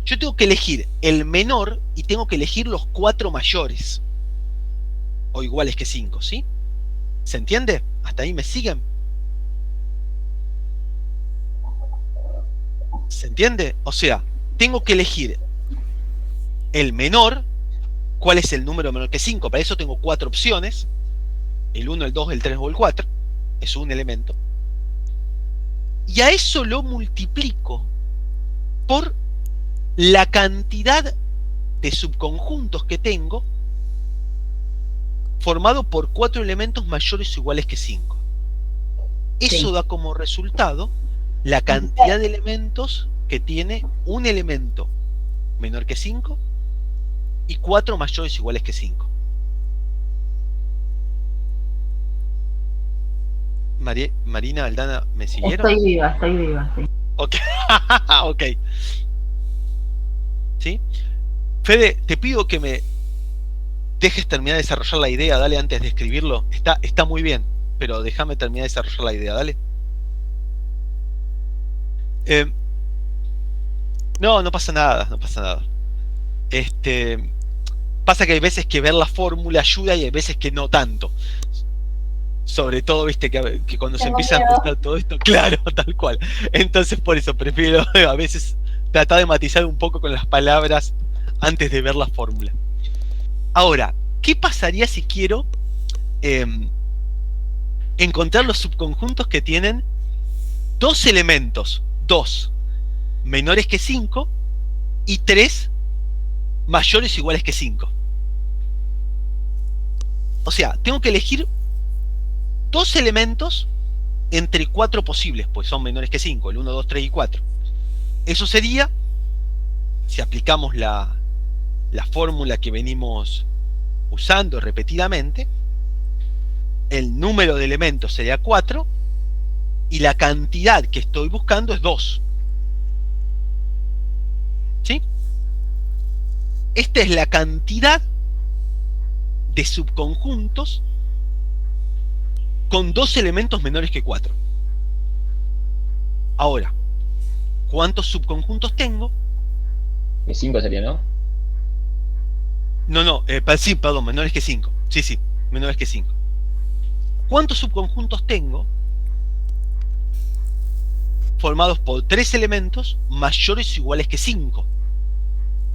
yo tengo que elegir el menor y tengo que elegir los 4 mayores o iguales que 5, ¿sí? ¿Se entiende? ¿Hasta ahí me siguen? ¿Se entiende? O sea, tengo que elegir el menor. ¿Cuál es el número menor que 5? Para eso tengo 4 opciones. El 1, el 2, el 3 o el 4. Es un elemento. y a eso lo multiplico por la cantidad de subconjuntos que tengo formado por 4 elementos mayores o iguales que 5. Eso da como resultado la cantidad de elementos que tiene un elemento menor que 5 y 4 mayores o iguales que 5. Marina, Aldana, ¿me siguieron? Estoy viva, sí. Ok. Ok. ¿Sí? Fede, te pido que me dejes terminar de desarrollar la idea, dale, antes de escribirlo. Está muy bien, pero déjame terminar de desarrollar la idea, dale. No pasa nada, no pasa nada. Pasa que hay veces que ver la fórmula ayuda y hay veces que no tanto. Sobre todo, viste, que cuando se empieza a juntar todo esto, claro, tal cual. Entonces por eso prefiero a veces tratar de matizar un poco con las palabras antes de ver la fórmula. Ahora, ¿qué pasaría si quiero encontrar los subconjuntos que tienen 2 elementos, 2 menores que 5 y 3 mayores o iguales que 5? O sea, tengo que elegir 2 elementos entre 4 posibles, pues son menores que 5, el 1, 2, 3 y 4. Eso sería, si aplicamos la fórmula que venimos usando repetidamente, el número de elementos sería 4 y la cantidad que estoy buscando es 2. ¿Sí? Esta es la cantidad de subconjuntos con 2 elementos menores que 4. Ahora, ¿cuántos subconjuntos tengo? 5 sería, ¿no? No, sí, perdón, menores que 5. Sí, menores que 5. ¿Cuántos subconjuntos tengo formados por 3 elementos mayores o iguales que 5?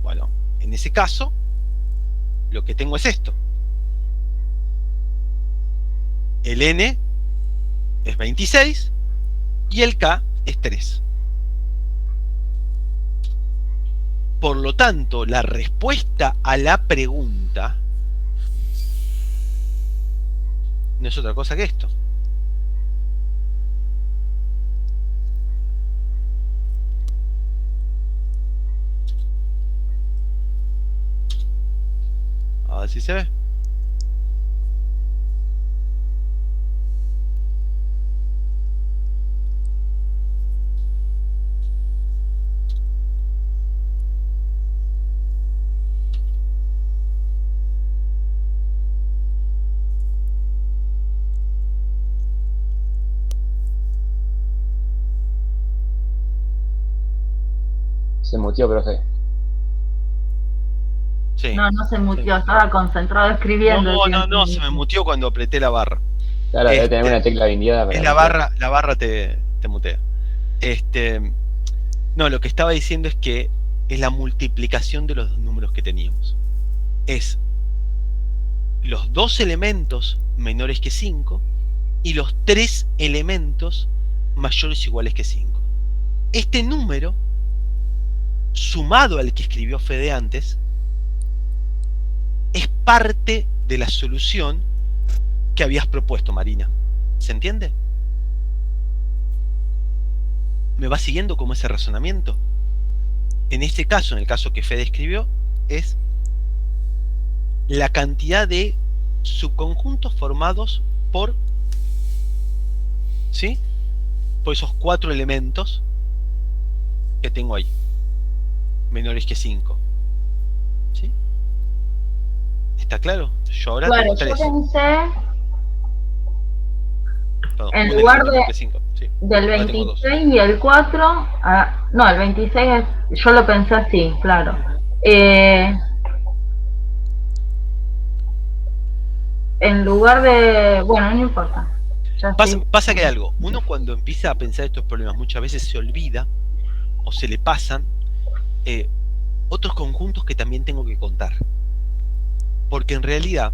Bueno, en ese caso, lo que tengo es esto. El n es 26 y el k es 3. Por lo tanto, la respuesta a la pregunta no es otra cosa que esto. A ver si se ve. Se mutió, profe. Sí. No se mutió, estaba concentrado escribiendo. No, se me mutió cuando apreté la barra. Claro, debe tener una tecla guindeada. Es la barra te mutea. No, lo que estaba diciendo es que es la multiplicación de los dos números que teníamos. Es los 2 elementos menores que 5 y los 3 elementos mayores o iguales que 5. Este número, sumado al que escribió Fede antes, es parte de la solución que habías propuesto, Marina. ¿Se entiende? ¿Me va siguiendo como ese razonamiento? En este caso, en el caso que Fede escribió, es la cantidad de subconjuntos formados por, ¿sí?, por esos 4 elementos que tengo ahí, menores que 5. ¿Sí? ¿Está claro? Yo ahora tengo 3. Yo pensé, Perdón, en lugar de 5. Sí. del 26 y el 4, no, el 26 yo lo pensé así, claro. En lugar de, bueno, no importa. Pasa que hay algo. Uno cuando empieza a pensar estos problemas muchas veces se olvida o se le pasan otros conjuntos que también tengo que contar. Porque en realidad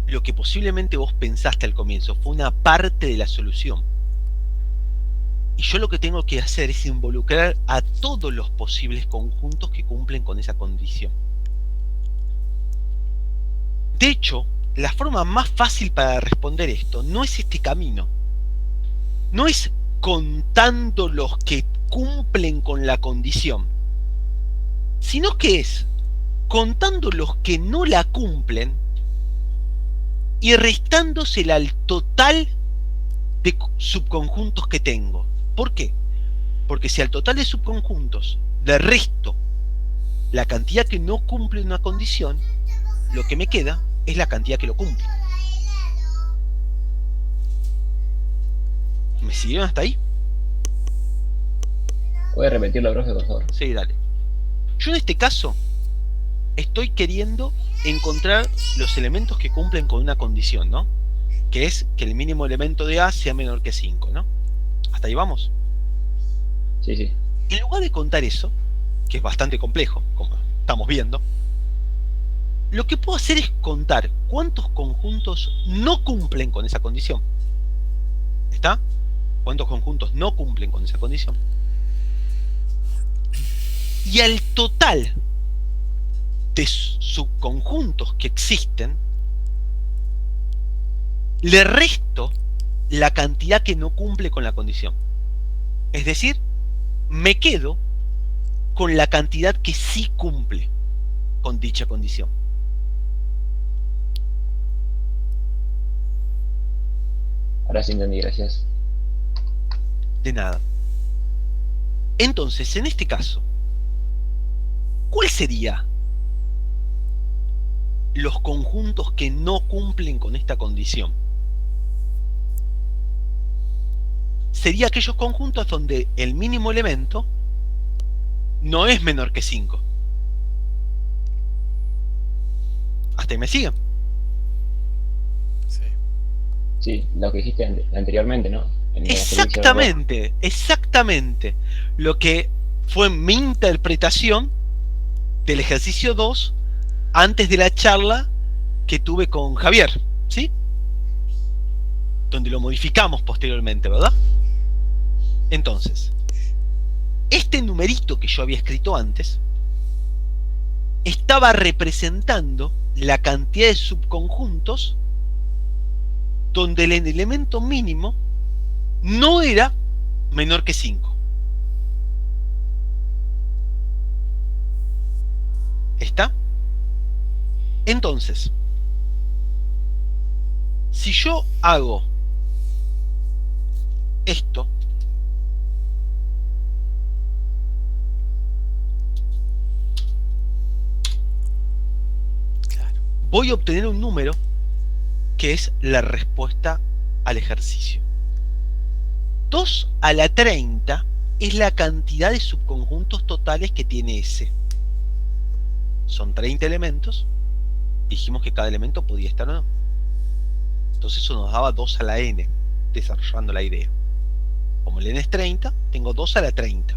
lo que posiblemente vos pensaste al comienzo fue una parte de la solución. Y yo lo que tengo que hacer es involucrar a todos los posibles conjuntos que cumplen con esa condición. De hecho, la forma más fácil para responder esto no es este camino. No es contando los que cumplen con la condición, sino que es contando los que no la cumplen y restándosela al total de subconjuntos que tengo. ¿Por qué? Porque si al total de subconjuntos le resto la cantidad que no cumple una condición, lo que me queda es la cantidad que lo cumple. ¿Me siguieron hasta ahí? ¿Puede repetirlo, profe, por favor? Sí, dale. Yo en este caso estoy queriendo encontrar los elementos que cumplen con una condición, ¿no? Que es que el mínimo elemento de A sea menor que 5, ¿no? ¿Hasta ahí vamos? Sí, sí. En lugar de contar eso, que es bastante complejo, como estamos viendo, lo que puedo hacer es contar cuántos conjuntos no cumplen con esa condición. ¿Está? ¿Cuántos conjuntos no cumplen con esa condición? Y al total de subconjuntos que existen, le resto la cantidad que no cumple con la condición. Es decir, me quedo con la cantidad que sí cumple con dicha condición. Ahora sí entendí, gracias. De nada. Entonces, en este caso, ¿cuál sería los conjuntos que no cumplen con esta condición? Sería aquellos conjuntos donde el mínimo elemento no es menor que 5. ¿Hasta ahí me siguen? Sí. Sí, lo que dijiste anteriormente, ¿no? Exactamente, exactamente. Lo que fue mi interpretación del ejercicio 2 antes de la charla que tuve con Javier, ¿sí? Donde lo modificamos posteriormente, ¿verdad? Entonces, este numerito que yo había escrito antes estaba representando la cantidad de subconjuntos donde el elemento mínimo no era menor que 5. ¿Está? Entonces, si yo hago esto, Claro. voy a obtener un número que es la respuesta al ejercicio. 2 a la 30 es la cantidad de subconjuntos totales que tiene S. Son 30 elementos. Dijimos que cada elemento podía estar o no. Entonces eso nos daba 2 a la n, desarrollando la idea. Como el n es 30, tengo 2 a la 30.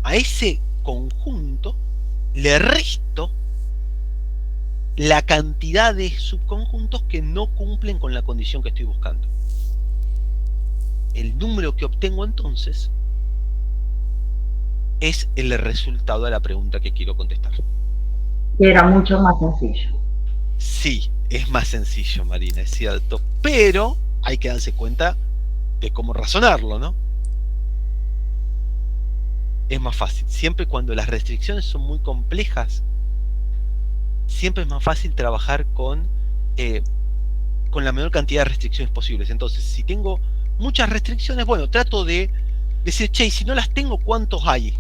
A ese conjunto le resto la cantidad de subconjuntos que no cumplen con la condición que estoy buscando. El número que obtengo entonces es el resultado de la pregunta que quiero contestar. Era mucho más sencillo. Sí, es más sencillo, Marina, es cierto, pero hay que darse cuenta de cómo razonarlo, ¿no? Es más fácil. Siempre cuando las restricciones son muy complejas, siempre es más fácil trabajar con la menor cantidad de restricciones posibles. Entonces, si tengo muchas restricciones, bueno, trato de decir, che, si no las tengo, ¿cuántos hay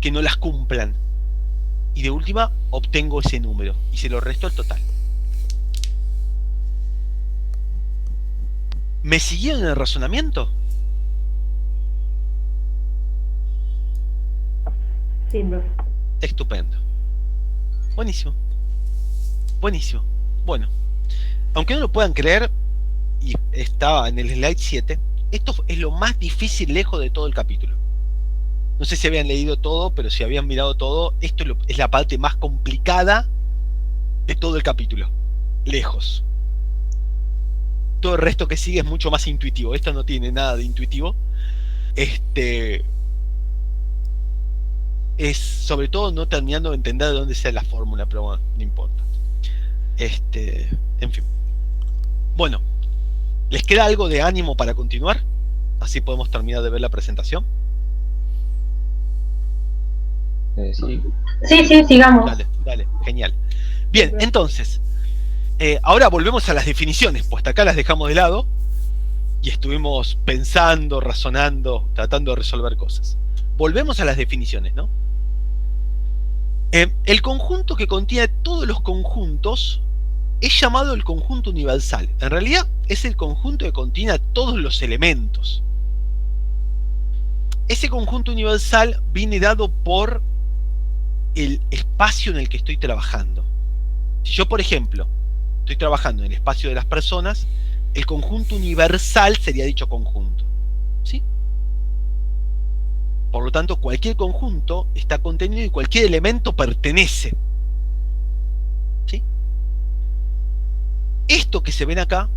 que no las cumplan? Y de última, obtengo ese número y se lo resto al total. ¿Me siguieron en el razonamiento? Sí, profe. Estupendo. Buenísimo. Buenísimo. Bueno, aunque no lo puedan creer, y estaba en el slide 7, esto es lo más difícil lejos de todo el capítulo. No sé si habían leído todo, pero si habían mirado todo, esto es la parte más complicada de todo el capítulo. Lejos. Todo el resto que sigue es mucho más intuitivo. Esto no tiene nada de intuitivo. Es sobre todo no terminando de entender de dónde sea la fórmula, pero bueno, no importa. En fin. Bueno, ¿les queda algo de ánimo para continuar? Así podemos terminar de ver la presentación. Sí. Sí, sigamos. Dale, genial. Bien, entonces, ahora volvemos a las definiciones, pues hasta acá las dejamos de lado y estuvimos pensando, razonando, tratando de resolver cosas. Volvemos a las definiciones, ¿no? El conjunto que contiene todos los conjuntos es llamado el conjunto universal. En realidad es el conjunto que contiene todos los elementos. Ese conjunto universal viene dado por el espacio en el que estoy trabajando. Si yo, por ejemplo, estoy trabajando en el espacio de las personas, el conjunto universal sería dicho conjunto. ¿Sí? Por lo tanto, cualquier conjunto está contenido y cualquier elemento pertenece. ¿Sí? Esto que se ven acá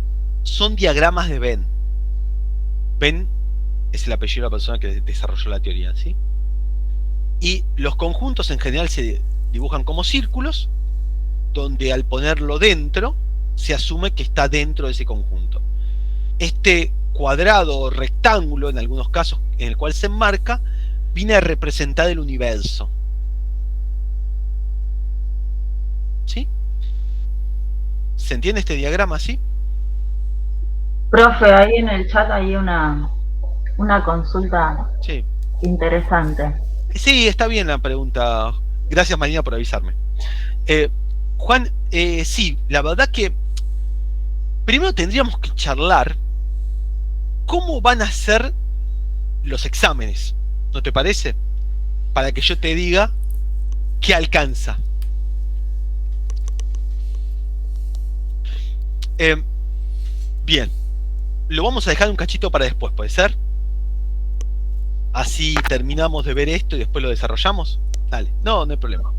son diagramas de Venn. Venn es el apellido de la persona que desarrolló la teoría, ¿sí? Y los conjuntos en general se dibujan como círculos, donde al ponerlo dentro, se asume que está dentro de ese conjunto. Este cuadrado o rectángulo, en algunos casos en el cual se enmarca, viene a representar el universo. ¿Sí? ¿Se entiende este diagrama, sí? Profe, ahí en el chat hay una consulta interesante. Sí, está bien la pregunta. Gracias, Marina, por avisarme. Juan, sí, la verdad que primero tendríamos que charlar cómo van a ser los exámenes, ¿no te parece? Para que yo te diga qué alcanza. Bien, lo vamos a dejar un cachito para después, ¿puede ser? Así terminamos de ver esto y después lo desarrollamos. Dale, no hay problema.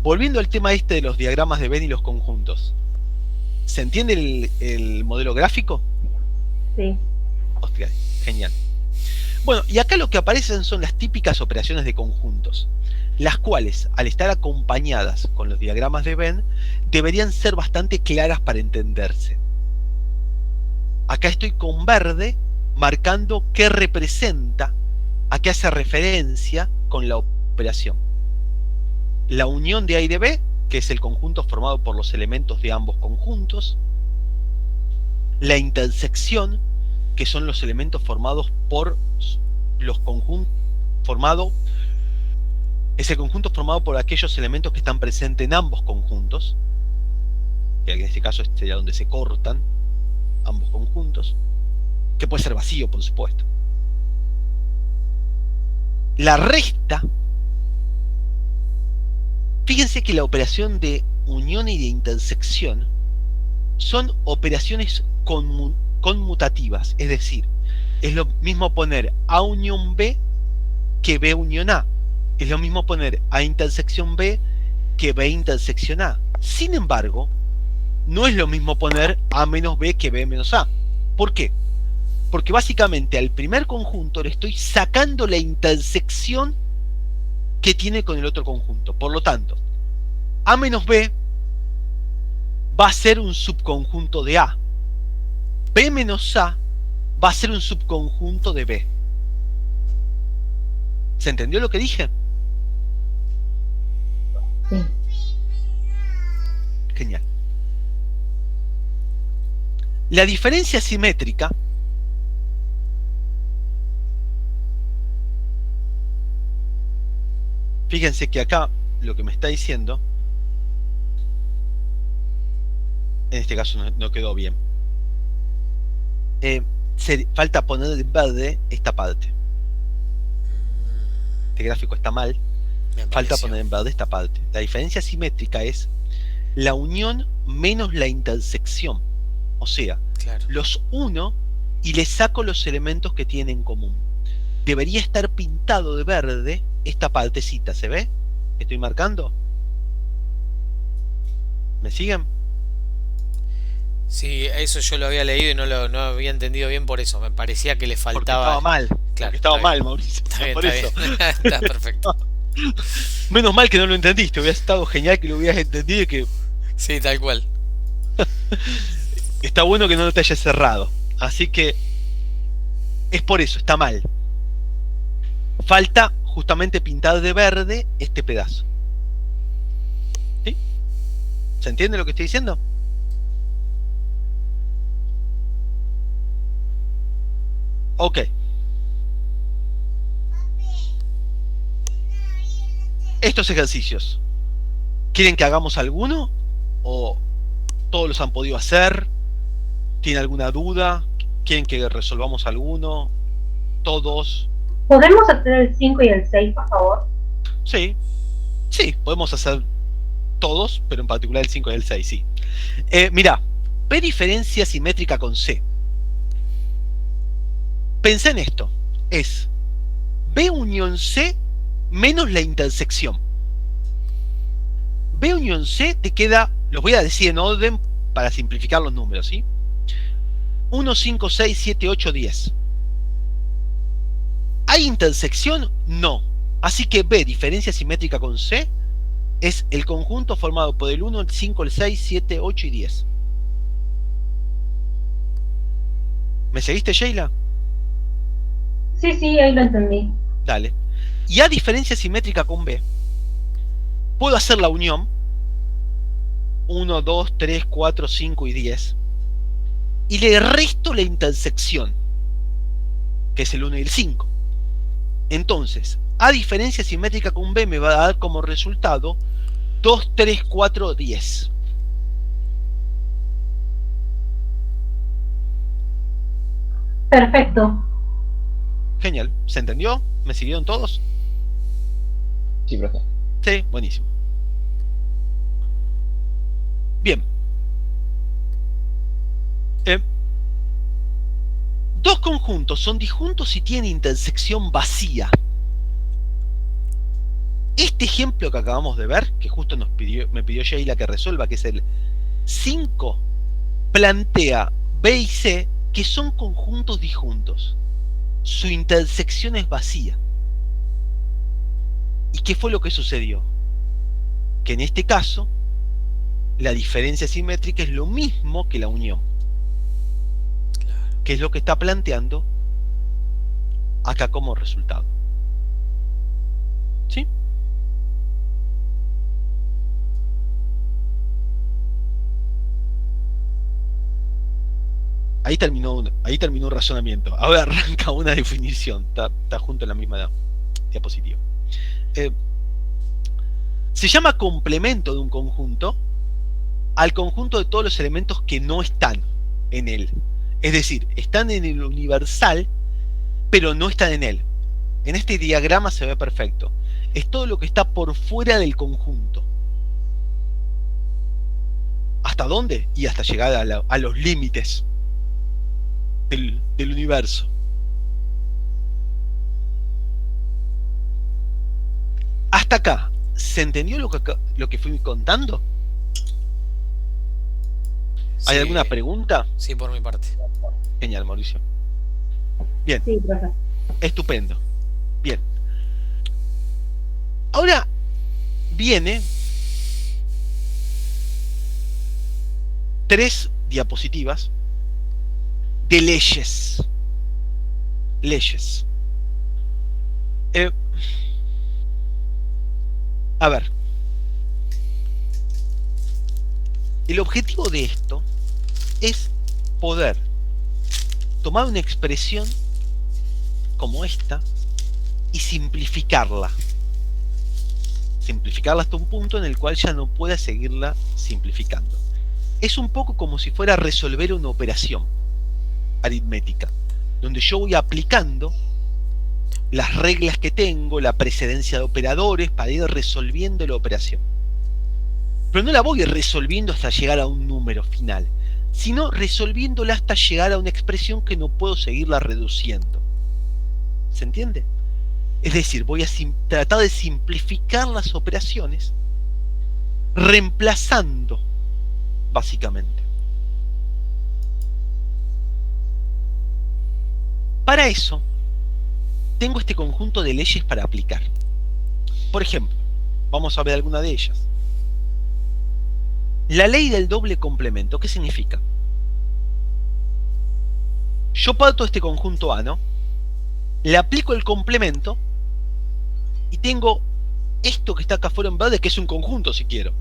Volviendo al tema de los diagramas de Venn y los conjuntos. ¿Se entiende el modelo gráfico? Sí. Hostia, genial. Bueno, y acá lo que aparecen son las típicas operaciones de conjuntos, las cuales, al estar acompañadas con los diagramas de Venn, deberían ser bastante claras para entenderse. Acá estoy con verde marcando qué representa, a qué hace referencia con la operación. La unión de A y de B, que es el conjunto formado por los elementos de ambos conjuntos. La intersección, que son los elementos formados por los conjuntos ese conjunto formado por aquellos elementos que están presentes en ambos conjuntos, que en este caso sería donde se cortan ambos conjuntos, que puede ser vacío, por supuesto. La resta, fíjense que la operación de unión y de intersección son operaciones conmutativas, es decir, es lo mismo poner A unión B que B unión A, es lo mismo poner A intersección B que B intersección A. Sin embargo, no es lo mismo poner A menos B que B menos A. ¿Por qué? Porque básicamente al primer conjunto le estoy sacando la intersección que tiene con el otro conjunto. Por lo tanto, A menos B va a ser un subconjunto de A. B menos A va a ser un subconjunto de B. ¿Se entendió lo que dije? Sí. Genial. La diferencia simétrica fíjense que acá lo que me está diciendo, en este caso no quedó bien, falta poner en verde esta parte. Este gráfico está mal, falta poner en verde esta parte. La diferencia simétrica es la unión menos la intersección, o sea, los uno y le saco los elementos que tienen en común. Debería estar pintado de verde esta partecita, ¿se ve? ¿Estoy marcando? ¿Me siguen? Sí, eso yo lo había leído y no había entendido bien por eso. Me parecía que le Porque faltaba. estaba mal. Claro, Porque estaba está mal, bien. Mauricio. Está bien, Por está eso. bien. Está perfecto. Menos mal que no lo entendiste. Hubiera estado genial que lo hubieras entendido y que Sí, tal cual. está bueno que no te hayas cerrado. Así que es por eso, está mal. Falta justamente pintar de verde este pedazo. ¿Sí? ¿Se entiende lo que estoy diciendo? Ok. Estos ejercicios, ¿quieren que hagamos alguno? ¿O todos los han podido hacer? ¿Tienen alguna duda? ¿Quieren que resolvamos alguno? ¿Todos? ¿Podemos hacer el 5 y el 6, por favor? Sí. Sí, podemos hacer todos, pero en particular el 5 y el 6, sí. Mirá, P diferencia simétrica con C. Pensé en esto. Es B unión C menos la intersección. B unión C te queda, los voy a decir en orden para simplificar los números, ¿sí? 1, 5, 6, 7, 8, 10. ¿Hay intersección? No. Así que B, diferencia simétrica con C, es el conjunto formado por el 1, el 5, el 6, 7, 8 y 10. ¿Me seguiste, Sheila? Sí, sí, ahí lo entendí. Dale. Y A, diferencia simétrica con B, puedo hacer la unión 1, 2, 3, 4, 5 y 10 y le resto la intersección, que es el 1 y el 5. Entonces, A diferencia simétrica con B me va a dar como resultado 2, 3, 4, 10. Perfecto. Genial. ¿Se entendió? ¿Me siguieron todos? Sí, profe. Sí, buenísimo. Bien. Dos conjuntos son disjuntos si tienen intersección vacía. Este ejemplo que acabamos de ver, que justo me pidió Sheila que resuelva, que es el 5, plantea B y C, que son conjuntos disjuntos. Su intersección es vacía. ¿Y qué fue lo que sucedió? Que en este caso, la diferencia simétrica es lo mismo que la unión. Que es lo que está planteando acá como resultado. ¿Sí? Ahí terminó un razonamiento. Ahora arranca una definición. Está junto en la misma diapositiva. Se llama complemento de un conjunto al conjunto de todos los elementos que no están en él. Es decir, están en el universal, pero no están en él. En este diagrama se ve perfecto. Es todo lo que está por fuera del conjunto. ¿Hasta dónde? Y hasta llegar a los límites del universo. Hasta acá, ¿se entendió lo que fui contando? ¿Hay Sí, alguna pregunta? sí, por mi parte. Genial, Mauricio. Bien. Sí, profe. Estupendo. Bien. Ahora viene 3 diapositivas de leyes. Leyes. A ver. El objetivo de esto es poder tomar una expresión como esta y simplificarla. Simplificarla hasta un punto en el cual ya no pueda seguirla simplificando. Es un poco como si fuera a resolver una operación aritmética, donde yo voy aplicando las reglas que tengo, la precedencia de operadores, para ir resolviendo la operación. Pero no la voy resolviendo hasta llegar a un número final, sino resolviéndola hasta llegar a una expresión que no puedo seguirla reduciendo. ¿Se entiende? Es decir, voy a tratar de simplificar las operaciones reemplazando, básicamente. Para eso, tengo este conjunto de leyes para aplicar. Por ejemplo, vamos a ver alguna de ellas. La ley del doble complemento, ¿qué significa? Yo parto de este conjunto A, ¿no? Le aplico el complemento y tengo esto que está acá afuera en verde, que es un conjunto si quiero.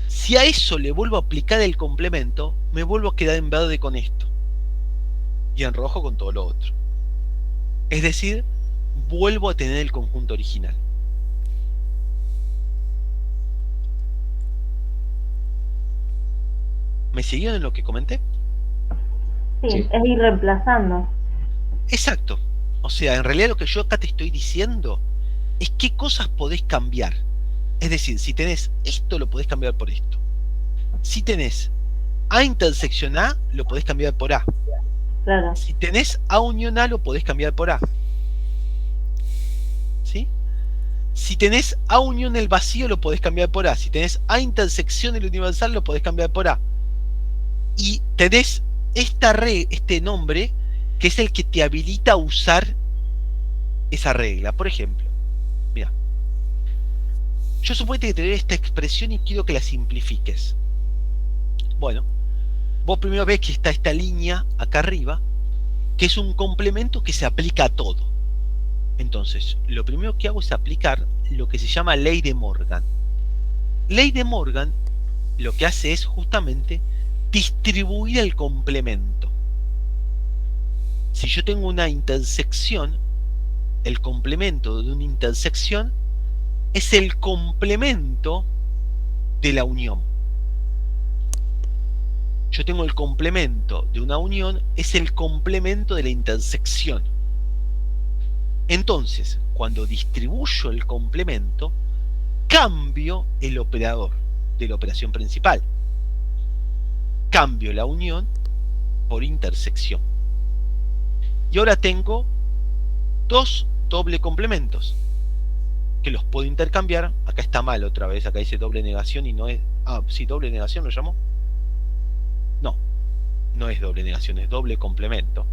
Si a eso le vuelvo a aplicar el complemento, me vuelvo a quedar en verde con esto. Y en rojo con todo lo otro. Es decir, vuelvo a tener el conjunto original. ¿Me siguieron en lo que comenté? Sí, es ir reemplazando. Exacto. O sea, en realidad lo que yo acá te estoy diciendo es qué cosas podés cambiar. Es decir, si tenés esto, lo podés cambiar por esto. Si tenés A intersección A, lo podés cambiar por A. Claro. Si tenés A unión A, lo podés cambiar por A. ¿Sí? Si tenés A unión el vacío, lo podés cambiar por A. Si tenés A intersección el universal, lo podés cambiar por A. Y tenés este nombre, que es el que te habilita a usar esa regla. Por ejemplo, mira, yo suponete que te doy esta expresión y quiero que la simplifiques. Bueno, vos primero ves que está esta línea acá arriba, que es un complemento que se aplica a todo. Entonces, lo primero que hago es aplicar lo que se llama ley de Morgan. Ley de Morgan lo que hace es justamente distribuir el complemento. Si yo tengo una intersección, el complemento de una intersección es el complemento de la unión. Yo tengo el complemento de una unión, es el complemento de la intersección. Entonces, cuando distribuyo el complemento, cambio el operador de la operación principal. Cambio la unión por intersección. Y ahora tengo dos doble complementos que los puedo intercambiar. Acá está mal otra vez, acá dice doble negación y no es... Ah, sí, doble negación lo llamó. No, no es doble negación, es doble complemento.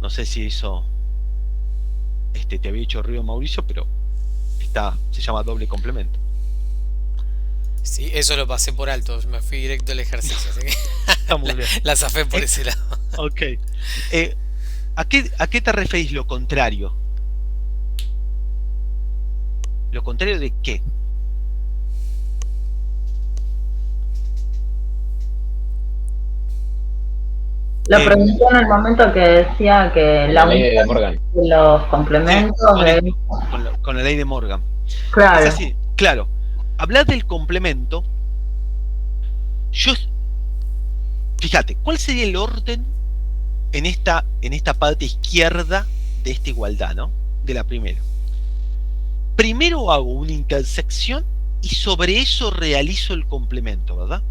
No sé si eso te había hecho ruido, Mauricio, pero se llama doble complemento. Sí, eso lo pasé por alto, me fui directo al ejercicio, así que Está muy bien. la zafé por ese lado. Ok. ¿A qué te referís lo contrario? ¿Lo contrario de qué? Lo pregunté en el momento que decía que La ley de Morgan. de los complementos Sí, con la ley de Morgan. Claro. Es así, claro. Hablar del complemento, fíjate, ¿cuál sería el orden en esta parte izquierda de esta igualdad, ¿no? De la primera. Primero hago una intersección y sobre eso realizo el complemento, ¿verdad?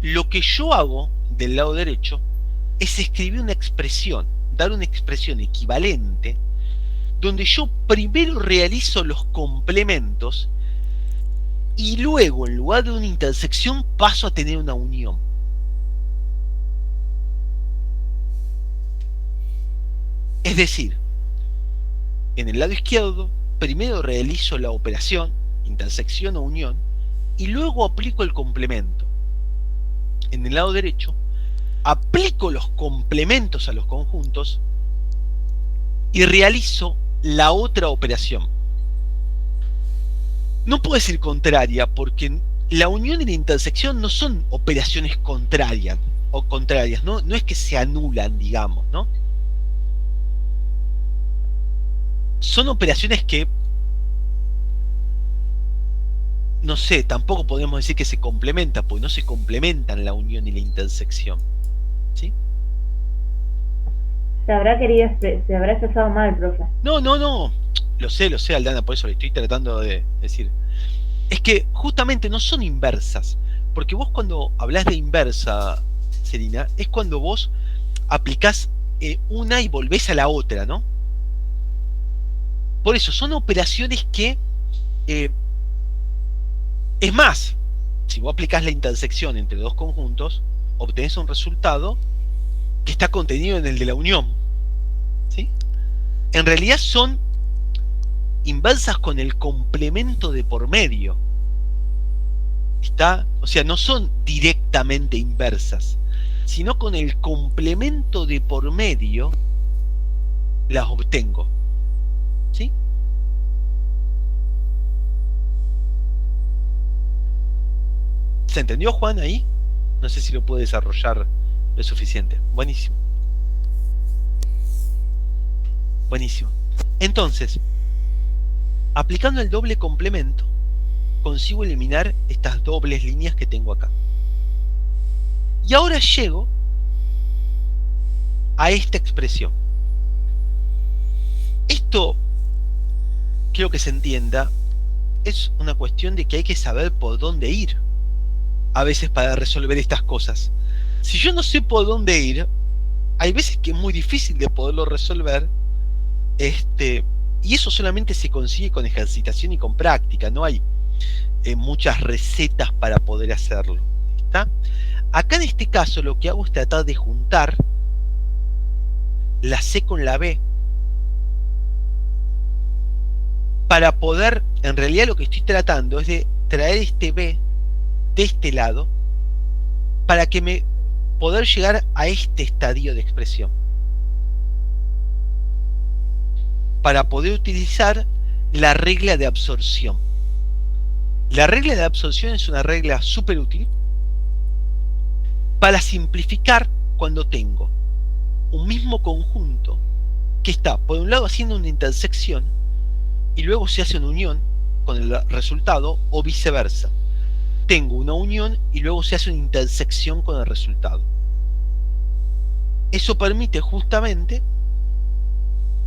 Lo que yo hago del lado derecho es escribir una expresión, dar una expresión equivalente, donde yo primero realizo los complementos y luego, en lugar de una intersección, paso a tener una unión. Es decir, en el lado izquierdo, primero realizo la operación, intersección o unión, y luego aplico el complemento. En el lado derecho, aplico los complementos a los conjuntos y realizo la otra operación. No puedo decir contraria, porque la unión y la intersección no son operaciones contrarias, no es que se anulan, digamos, ¿no? Son operaciones que, no sé, tampoco podemos decir que se complementan, porque no se complementan la unión y la intersección, ¿sí? Se habrá expresado mal, profe. No, lo sé, Aldana, por eso le estoy tratando de decir. Es que justamente no son inversas, porque vos cuando hablas de inversa, Celina, es cuando vos aplicás una y volvés a la otra, ¿no? Por eso, son operaciones que... es más, si vos aplicás la intersección entre dos conjuntos, obtenés un resultado que está contenido en el de la unión. ¿Sí? En realidad son inversas con el complemento de por medio. ¿Está? O sea, no son directamente inversas, sino con el complemento de por medio las obtengo. ¿Sí? ¿Se entendió, Juan, ahí? No sé si lo puede desarrollar lo suficiente. Buenísimo. Buenísimo. Entonces, aplicando el doble complemento, consigo eliminar estas dobles líneas que tengo acá. Y ahora llego a esta expresión. Esto, quiero que se entienda, es una cuestión de que hay que saber por dónde ir a veces para resolver estas cosas. Si yo no sé por dónde ir, hay veces que es muy difícil de poderlo resolver, y eso solamente se consigue con ejercitación y con práctica. No hay muchas recetas para poder hacerlo. ¿Está? Acá en este caso lo que hago es tratar de juntar la C con la B para poder, en realidad lo que estoy tratando es de traer este B de este lado para que poder llegar a este estadio de expresión, para poder utilizar la regla de absorción. La regla de absorción es una regla súper útil para simplificar cuando tengo un mismo conjunto que está por un lado haciendo una intersección y luego se hace una unión con el resultado, o viceversa. Tengo una unión y luego se hace una intersección con el resultado. Eso permite justamente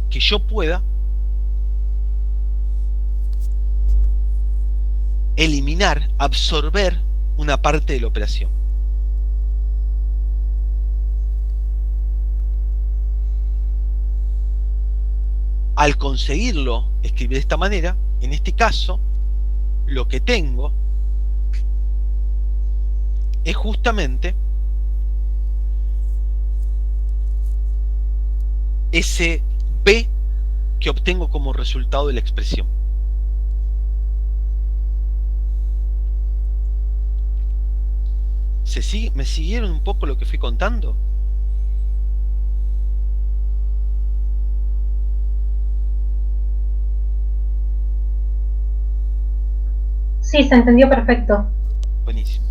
que yo pueda eliminar, absorber una parte de la operación. Al conseguirlo, escribir de esta manera, en este caso, lo que tengo es justamente ese B que obtengo como resultado de la expresión. ¿Me siguieron un poco lo que fui contando? Sí, se entendió perfecto. Buenísimo.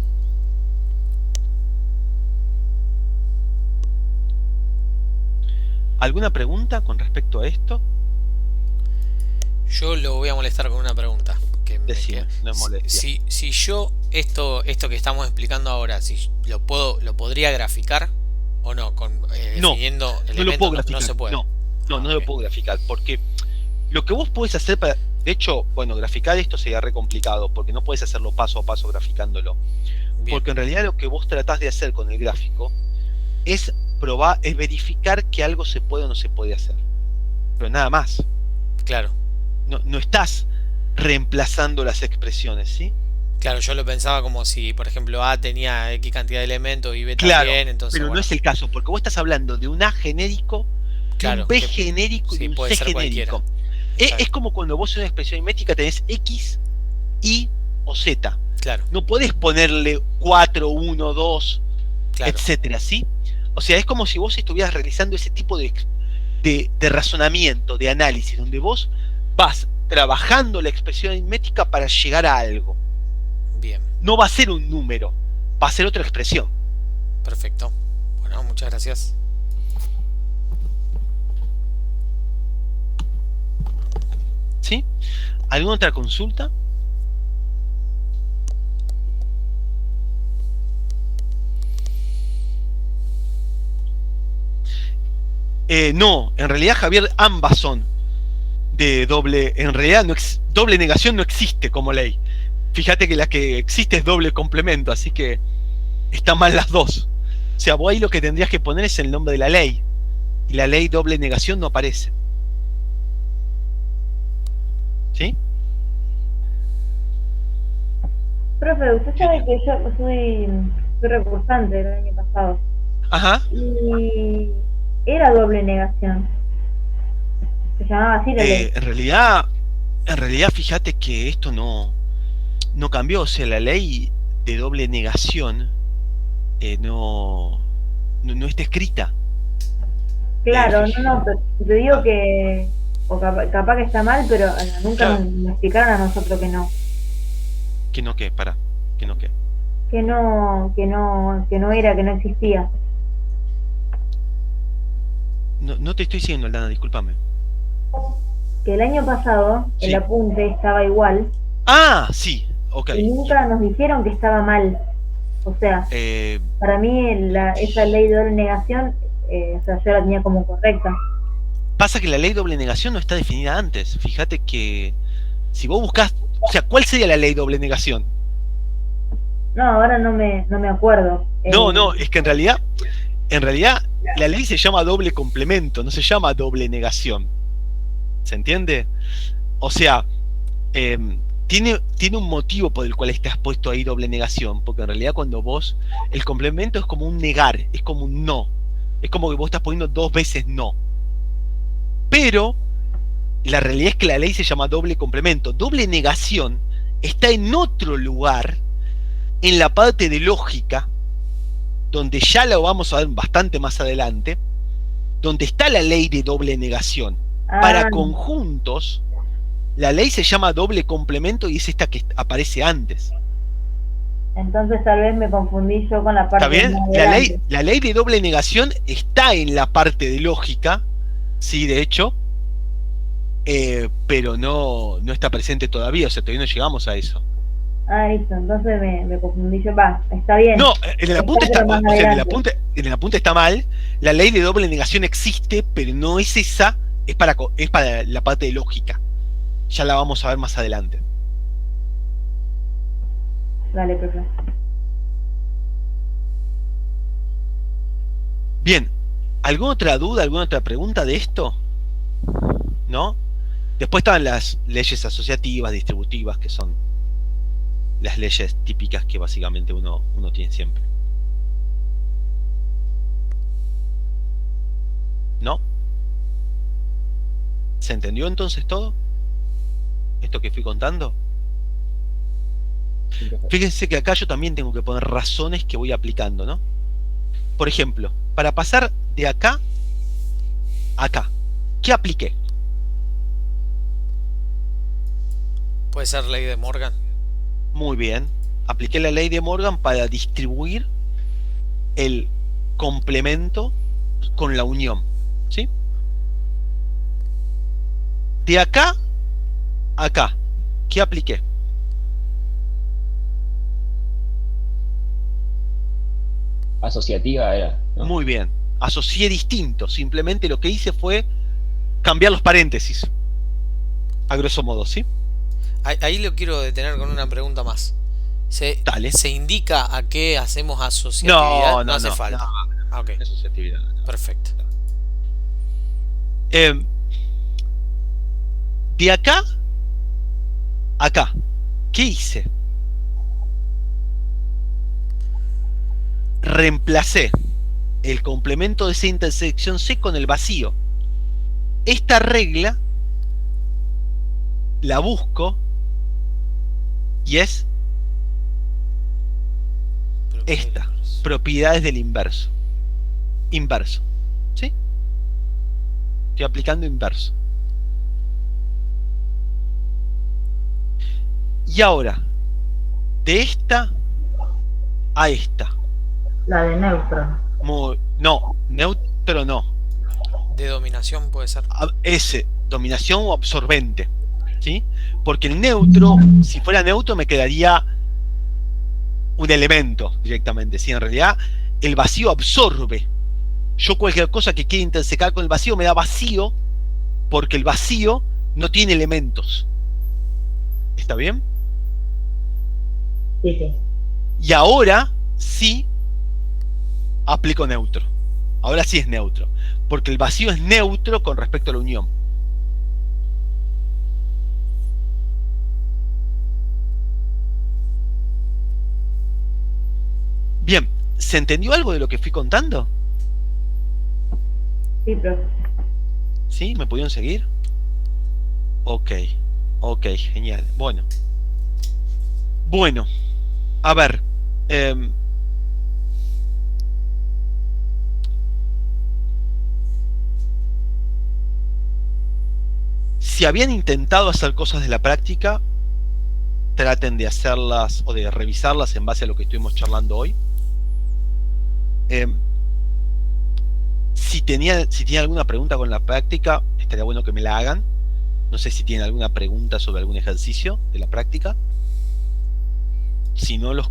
¿Alguna pregunta con respecto a esto? Yo lo voy a molestar con una pregunta. Decime, no es molestia. Si yo esto que estamos explicando ahora, si lo podría graficar o no, definiendo elementos, no lo puedo graficar. No se puede. No lo puedo graficar, porque lo que vos podés hacer para... De hecho, bueno, graficar esto sería re complicado, porque no puedes hacerlo paso a paso graficándolo. Bien. Porque en realidad lo que vos tratás de hacer con el gráfico es verificar que algo se puede o no se puede hacer. Pero nada más. Claro. No estás reemplazando las expresiones, ¿sí? Claro, yo lo pensaba como si, por ejemplo, A tenía X cantidad de elementos y B claro, también, entonces... pero no es el caso, porque vos estás hablando de un A genérico, claro, un B genérico y un C genérico. Es como cuando vos en una expresión aritmética tenés X, Y o Z. Claro. No podés ponerle 4, 1, 2, claro, etcétera, ¿sí? O sea, es como si vos estuvieras realizando ese tipo de razonamiento, de análisis, donde vos vas trabajando la expresión aritmética para llegar a algo. Bien. No va a ser un número, va a ser otra expresión. Perfecto. Bueno, muchas gracias. ¿Sí? ¿Alguna otra consulta? No, en realidad, Javier, ambas son de doble. En realidad, doble negación no existe como ley. Fíjate que la que existe es doble complemento, así que están mal las dos. O sea, vos ahí lo que tendrías que poner es el nombre de la ley. Y la ley doble negación no aparece. ¿Sí? Profe, usted sabe que yo soy fui recursante el año pasado. Ajá. Y era doble negación. Se llamaba así la ley. En realidad, fíjate que esto no cambió. O sea, la ley de doble negación no está escrita. Claro, no, pero te digo que, o capaz que está mal, pero nunca Claro. nos explicaron a nosotros que no. Que no qué, pará. Que no qué. Que no era, que no existía. No te estoy siguiendo, Aldana, discúlpame. Que el año pasado Sí. el apunte estaba igual Ah, sí, ok. y nunca nos dijeron que estaba mal. O sea, para mí esa ley de doble negación, o sea, yo la tenía como correcta. Pasa que la ley de doble negación no está definida antes. Fíjate que si vos buscás, o sea, ¿cuál sería la ley de doble negación? No, ahora no me acuerdo. No, es que en realidad la ley se llama doble complemento, no se llama doble negación. ¿Se entiende? O sea, tiene un motivo por el cual estás puesto ahí doble negación, porque en realidad cuando vos, el complemento es como un negar, es como un no, es como que vos estás poniendo 2 veces no. Pero la realidad es que la ley se llama doble complemento. Doble negación está en otro lugar, en la parte de lógica, donde ya lo vamos a ver bastante más adelante, donde está la ley de doble negación. Para conjuntos, la ley se llama doble complemento y es esta que aparece antes. Entonces tal vez me confundí yo con la parte. ¿Está bien? La ley de doble negación está en la parte de lógica, sí, de hecho, pero no está presente todavía, o sea, todavía no llegamos a eso. Ah, listo, entonces me confundí yo. Está bien. No, en el apunte está mal, o sea, en el apunte está mal. La ley de doble negación existe, pero no es esa, es para la parte de lógica. Ya la vamos a ver más adelante. Dale, profe. Bien, ¿alguna otra duda, alguna otra pregunta de esto? ¿No? Después estaban las leyes asociativas, distributivas, que son las leyes típicas que básicamente uno tiene siempre. ¿No? ¿Se entendió entonces todo? ¿Esto que fui contando? Fíjense que acá yo también tengo que poner razones que voy aplicando, ¿no? Por ejemplo, para pasar de acá a acá, ¿qué apliqué? ¿Puede ser ley de Morgan? Muy bien. Apliqué la ley de Morgan para distribuir el complemento con la unión, ¿sí? De acá a acá, ¿qué apliqué? Asociativa era, ¿no? Muy bien. Asocié distinto. Simplemente lo que hice fue cambiar los paréntesis. A grosso modo, ¿sí? Ahí lo quiero detener con una pregunta más. Dale. ¿Se indica a qué hacemos asociatividad? No hace falta. No, Ok. Asociatividad. No. Perfecto. De acá a acá, ¿qué hice? Reemplacé el complemento de esa intersección C con el vacío. Esta regla la busco y es esta, propiedades del inverso. Inverso, ¿sí? Estoy aplicando inverso. Y ahora, de esta a esta. La de neutro. No, neutro no. De dominación puede ser. Ese, dominación o absorbente, ¿sí? Porque el neutro, si fuera neutro me quedaría un elemento directamente, ¿sí? En realidad el vacío absorbe. Yo cualquier cosa que quiera intersecar con el vacío me da vacío, porque el vacío no tiene elementos. ¿Está bien? Sí. Y ahora sí aplico neutro. Ahora sí es neutro, porque el vacío es neutro con respecto a la unión. Bien, ¿se entendió algo de lo que fui contando? Sí, profe. ¿Sí? ¿Me pudieron seguir? Ok, genial. Bueno, a ver. Si habían intentado hacer cosas de la práctica, traten de hacerlas o de revisarlas en base a lo que estuvimos charlando hoy. Si tienen alguna pregunta con la práctica, estaría bueno que me la hagan. No sé si tienen alguna pregunta sobre algún ejercicio de la práctica. Si no, los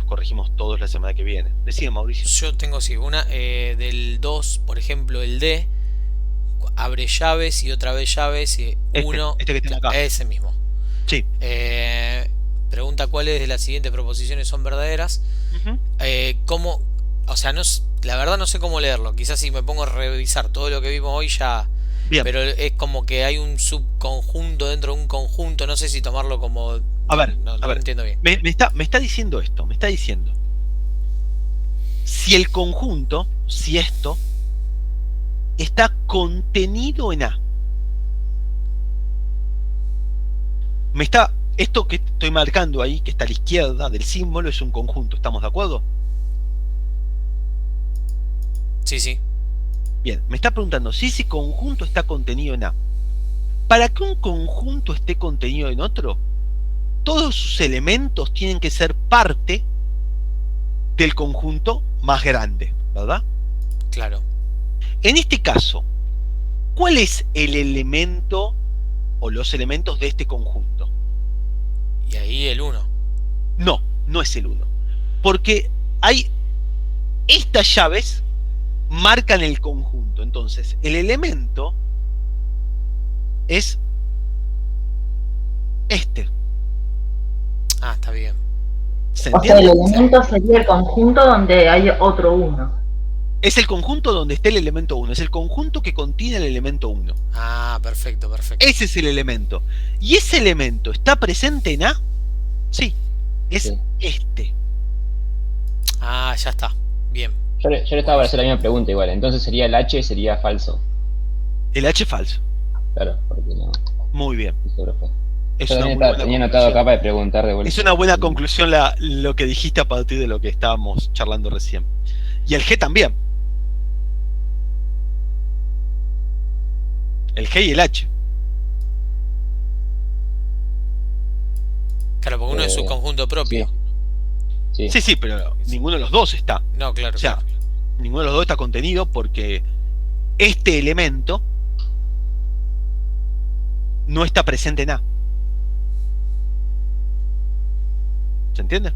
corregimos todos la semana que viene. Decime, Mauricio. Yo tengo sí, una del 2, por ejemplo, el D, abre llaves y otra vez llaves y uno. Este que tiene acá. Ese mismo. Sí. Pregunta cuáles de las siguientes proposiciones son verdaderas. ¿Cómo? O sea, la verdad no sé cómo leerlo. Quizás si me pongo a revisar todo lo que vimos hoy ya. Bien. Pero es como que hay un subconjunto dentro de un conjunto. No sé si tomarlo como. A ver, no lo entiendo bien. Me está diciendo esto. Me está diciendo. Si el conjunto, si esto, está contenido en A. Esto que estoy marcando ahí, que está a la izquierda del símbolo, es un conjunto. ¿Estamos de acuerdo? Sí. Bien, me está preguntando si ese conjunto está contenido en A. Para que un conjunto esté contenido en otro, todos sus elementos tienen que ser parte del conjunto más grande, ¿verdad? Claro. En este caso, ¿cuál es el elemento o los elementos de este conjunto? Y ahí el 1. No es el 1. Porque hay estas llaves marcan el conjunto. Entonces, el elemento es este. Ah, está bien. O sea, el elemento sería el conjunto donde hay otro 1. Es el conjunto donde esté el elemento 1. Es el conjunto que contiene el elemento 1. Ah, perfecto. Ese es el elemento. ¿Y ese elemento está presente en A? Sí. Es este. Ah, ya está. Bien. Yo le estaba para hacer la misma pregunta igual. Entonces sería el H sería falso. El H falso. Claro, porque no. Muy bien. Tenía anotado acá para preguntar de vuelta. Es una buena conclusión lo que dijiste a partir de lo que estábamos charlando recién. Y el G también. El G y el H. Claro, porque uno es su conjunto propio. Sí, pero ninguno de los dos está. No, claro. O sea, ninguno de los dos está contenido porque este elemento no está presente en A. ¿Se entiende?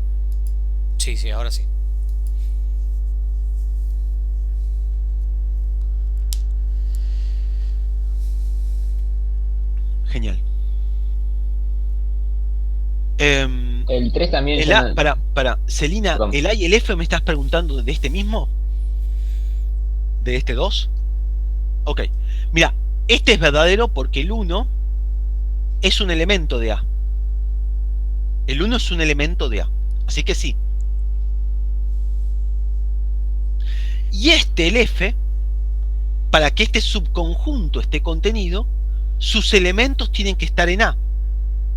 Sí, ahora sí. Genial. El 3 también. Para Celina, perdón. ¿El A y el F me estás preguntando de este mismo? ¿De este 2? Ok. Mira, este es verdadero porque el 1 es un elemento de A. El 1 es un elemento de A. Así que sí. Y el F, para que este subconjunto esté contenido, sus elementos tienen que estar en A.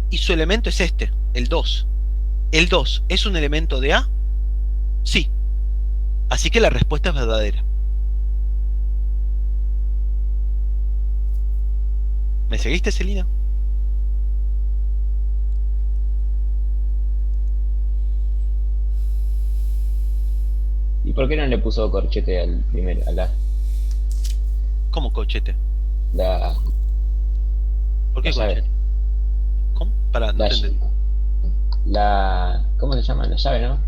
Y su elemento es este, el 2. ¿El 2 es un elemento de A? Sí. Así que la respuesta es verdadera. ¿Me seguiste, Celina? ¿Y por qué no le puso corchete al primero, al A? ¿Cómo corchete? ¿Por qué corchete? ¿Cómo? Para no entender. ¿Cómo se llama? La llave, ¿no?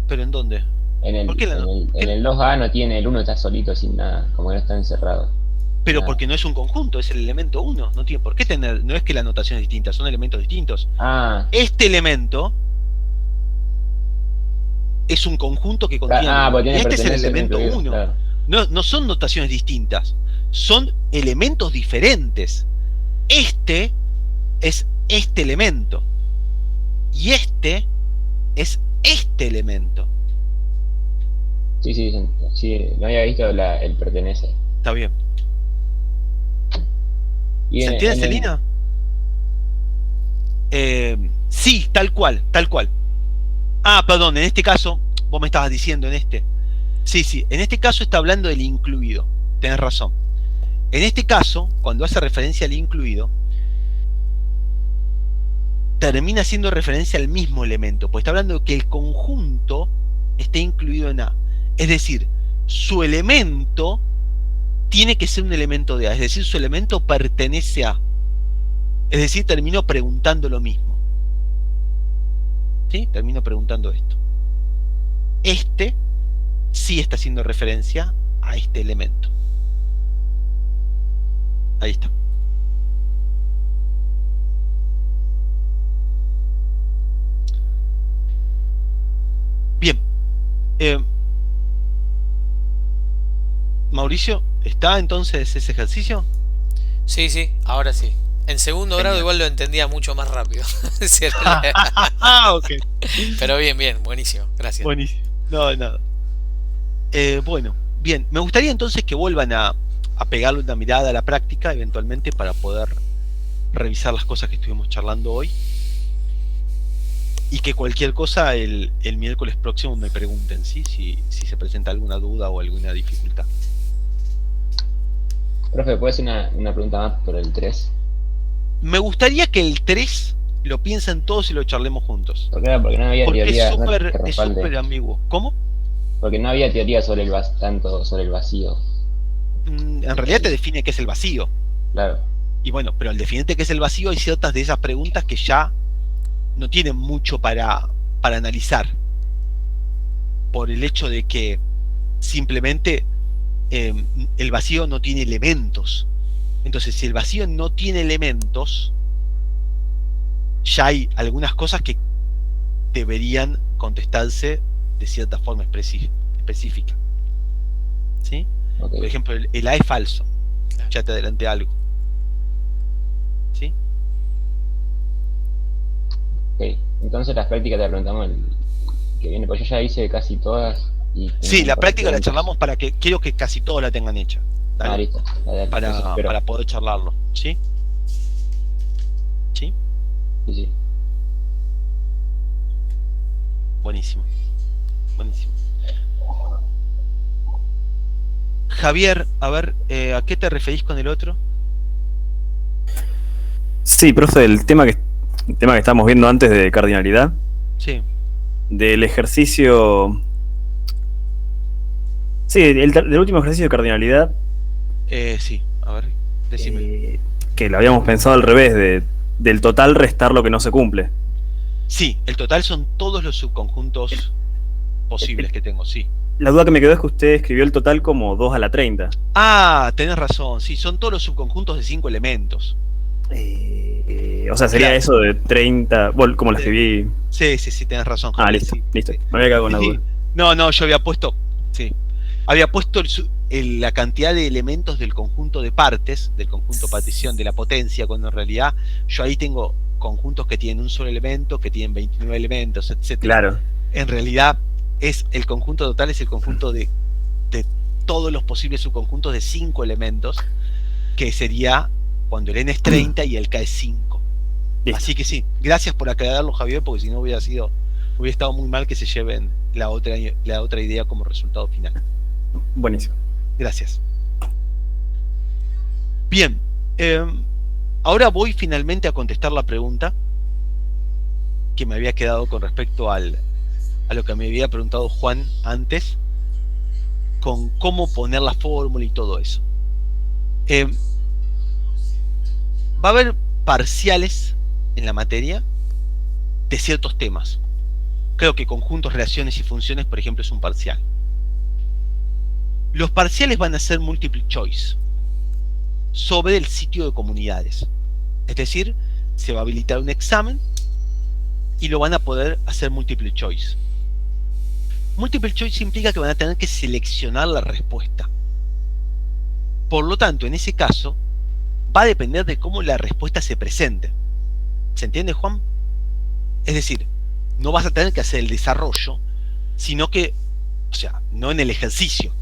¿Pero en dónde? En el 2A no tiene, el 1 está solito sin nada, como que no está encerrado. Pero porque no es un conjunto, es el elemento 1. No tiene por qué tener, no es que la notación es distinta, son elementos distintos. Este elemento es un conjunto que contiene. Porque este es el elemento 1. Claro. No son notaciones distintas, son elementos diferentes. Este es este elemento. Y este es este elemento. Sí, no había visto el pertenece. Está bien. Y ¿Se entiende, Celina? Sí, tal cual. Ah, perdón, en este caso, vos me estabas diciendo en este. Sí, en este caso está hablando del incluido. Tenés razón. En este caso, cuando hace referencia al incluido, termina haciendo referencia al mismo elemento, pues está hablando de que el conjunto esté incluido en A. Es decir, su elemento tiene que ser un elemento de A, es decir, su elemento pertenece a. Es decir, termino preguntando lo mismo. ¿Sí? Termino preguntando esto. Este sí está haciendo referencia a este elemento. Ahí está. Bien. Mauricio, ¿está entonces ese ejercicio? Sí, ahora sí. En segundo grado igual lo entendía mucho más rápido. Ok. Pero bien, buenísimo. Gracias. Buenísimo. No, nada. Bueno, bien. Me gustaría entonces que vuelvan a pegarle una mirada a la práctica, eventualmente, para poder revisar las cosas que estuvimos charlando hoy. Y que cualquier cosa el miércoles próximo me pregunten, ¿sí? Si se presenta alguna duda o alguna dificultad. Profe, ¿puedo hacer una pregunta más por el 3? Me gustaría que el 3 lo piensen todos y lo charlemos juntos. Porque no había teoría. Es súper ambiguo. ¿Cómo? Porque no había teoría sobre tanto sobre el vacío. En realidad te define qué es el vacío. Claro. Y bueno, pero al definirte qué es el vacío hay ciertas de esas preguntas que ya no tienen mucho para analizar. Por el hecho de que simplemente el vacío no tiene elementos. Entonces, si el vacío no tiene elementos, ya hay algunas cosas que deberían contestarse de cierta forma específica. ¿Sí? Okay. Por ejemplo, el A es falso. Ya te adelanté algo. ¿Sí? Ok. Entonces las prácticas te preguntamos el que viene, pues yo ya hice casi todas. Sí, la práctica la charlamos para que quiero que casi todos la tengan hecha. Dale. Listo. Dale, para poder charlarlo. ¿Sí? ¿Sí? Sí. Buenísimo. Javier, a ver, ¿a qué te referís con el otro? Sí, profe, el tema que estábamos viendo antes de cardinalidad. Sí. Del ejercicio. Sí, del último ejercicio de cardinalidad. Sí, a ver, decime. Que lo habíamos pensado al revés, del total restar lo que no se cumple. Sí, el total son todos los subconjuntos posibles que tengo, sí. La duda que me quedó es que usted escribió el total como 2 a la 30. Ah, tenés razón, sí, son todos los subconjuntos de 5 elementos. O sea, sería eso de 30, bueno, como lo escribí. Sí, tenés razón, Javier. Listo, sí. listo. Me había quedado con la duda. No, yo había puesto, sí. Había puesto la cantidad de elementos del conjunto de partes, del conjunto partición de la potencia, cuando en realidad yo ahí tengo conjuntos que tienen un solo elemento, que tienen 29 elementos, etc. Claro. En realidad el conjunto total es el conjunto de todos los posibles subconjuntos de 5 elementos, que sería cuando el n es 30 y el k es 5. Listo. Así que sí, gracias por aclararlo, Javier, porque si no hubiera estado muy mal que se lleven la otra idea como resultado final. Buenísimo. Gracias. Bien, ahora voy finalmente a contestar la pregunta que me había quedado con respecto a lo que me había preguntado Juan antes, con cómo poner la fórmula y todo eso. Va a haber parciales en la materia de ciertos temas. Creo que conjuntos, relaciones y funciones, por ejemplo, es un parcial. Los parciales van a ser multiple choice sobre el sitio de comunidades. Es decir, se va a habilitar un examen y lo van a poder hacer multiple choice. Multiple choice implica que van a tener que seleccionar la respuesta. Por lo tanto, en ese caso, va a depender de cómo la respuesta se presente. ¿Se entiende, Juan? Es decir, no vas a tener que hacer el desarrollo, sino que, o sea, no en el ejercicio,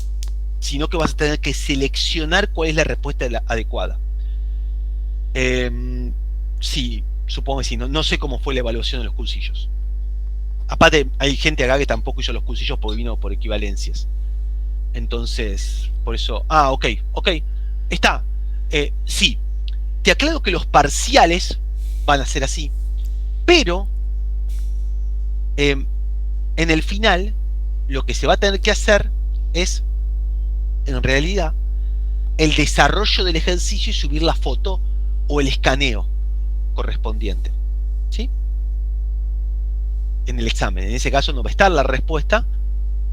sino que vas a tener que seleccionar cuál es la respuesta adecuada. Sí, supongo que sí, no sé cómo fue la evaluación de los cursillos. Aparte, hay gente acá que tampoco hizo los cursillos porque vino por equivalencias. Entonces, por eso... ok, está. Sí, te aclaro que los parciales van a ser así, pero en el final lo que se va a tener que hacer es, en realidad, el desarrollo del ejercicio y subir la foto o el escaneo correspondiente, ¿sí? En el examen, en ese caso no va a estar la respuesta,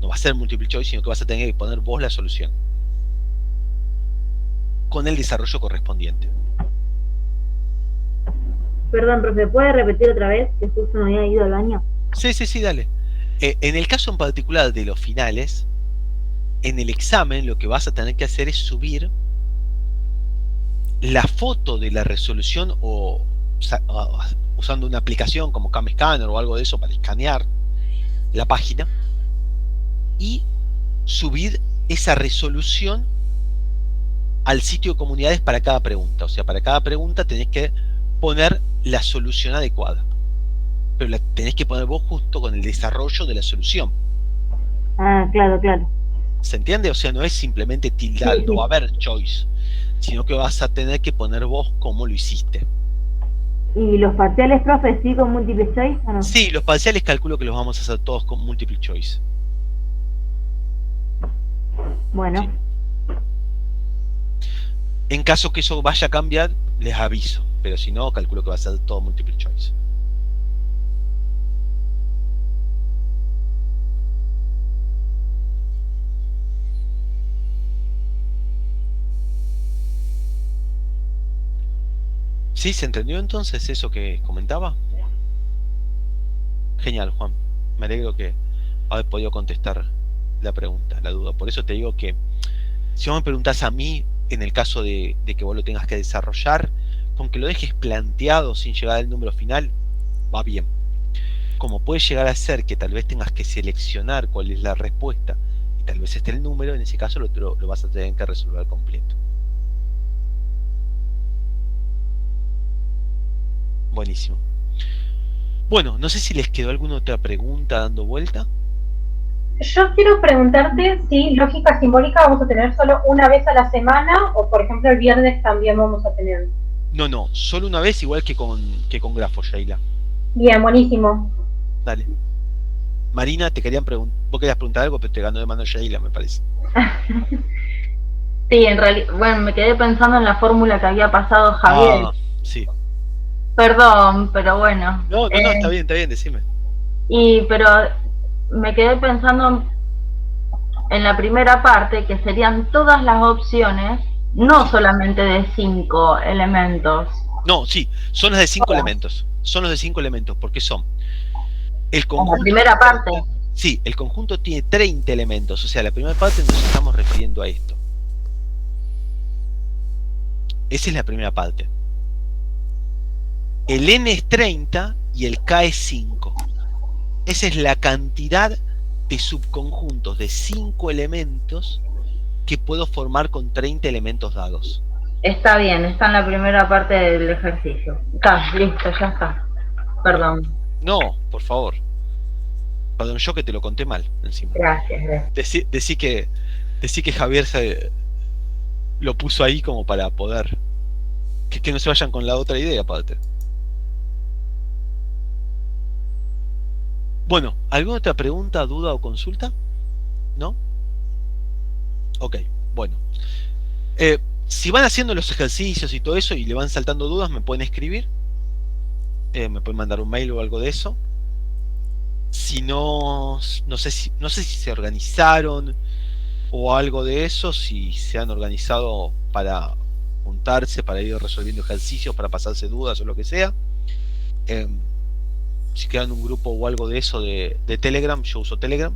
no va a ser multiple choice, sino que vas a tener que poner vos la solución con el desarrollo correspondiente. Perdón, profe, ¿puede repetir otra vez? Que justo me había ido al baño. Sí, dale. En el caso en particular de los finales, en el examen lo que vas a tener que hacer es subir la foto de la resolución o usando una aplicación como CamScanner o algo de eso para escanear la página y subir esa resolución al sitio de comunidades para cada pregunta. O sea, para cada pregunta tenés que poner la solución adecuada, pero la tenés que poner vos justo con el desarrollo de la solución. Ah, claro. ¿Se entiende? O sea, no es simplemente tildar, no va a haber choice, sino que vas a tener que poner vos cómo lo hiciste. ¿Y los parciales, profe, sí con múltiple choice o no? Sí, los parciales calculo que los vamos a hacer todos con multiple choice. Bueno. Sí. En caso que eso vaya a cambiar, les aviso, pero si no, calculo que va a ser todo multiple choice. ¿Sí? ¿Se entendió entonces eso que comentaba? Genial, Juan. Me alegro que haber podido contestar la pregunta, la duda. Por eso te digo que si vos me preguntás a mí, en el caso de que vos lo tengas que desarrollar, con que lo dejes planteado sin llegar al número final, va bien. Como puede llegar a ser que tal vez tengas que seleccionar cuál es la respuesta y tal vez esté el número, en ese caso lo vas a tener que resolver completo. Buenísimo. Bueno, no sé si les quedó alguna otra pregunta dando vuelta. Yo quiero preguntarte si lógica simbólica vamos a tener solo una vez a la semana o por ejemplo el viernes también vamos a tener. No, solo una vez, igual que con grafos, Sheila. Bien, buenísimo. Dale. Marina, vos querías preguntar algo, pero te ganó de mano Sheila, me parece. Sí, en realidad, bueno, me quedé pensando en la fórmula que había pasado Javier. Sí. Perdón, pero bueno. No, está bien, decime. Pero me quedé pensando en la primera parte, que serían todas las opciones, no solamente de 5 elementos. No, sí, son las de 5 elementos. Son los de 5 elementos, porque son el conjunto. La primera parte. Sí, el conjunto tiene 30 elementos. O sea, la primera parte nos estamos refiriendo a esto. Esa es la primera parte. El n es 30 y el k es 5. Esa es la cantidad de subconjuntos de 5 elementos que puedo formar con 30 elementos dados. Está bien, está en la primera parte del ejercicio. Está, listo, ya está. Perdón. No, por favor. Perdón, yo que te lo conté mal encima. Gracias. Decí que Javier lo puso ahí como para poder... Que no se vayan con la otra idea, aparte. Bueno, ¿alguna otra pregunta, duda o consulta? ¿No? Ok, bueno. Si van haciendo los ejercicios y todo eso y le van saltando dudas, me pueden escribir. Me pueden mandar un mail o algo de eso. Si no sé si se organizaron o algo de eso, si se han organizado para juntarse, para ir resolviendo ejercicios, para pasarse dudas o lo que sea. Si quedan un grupo o algo de eso de Telegram, yo uso Telegram.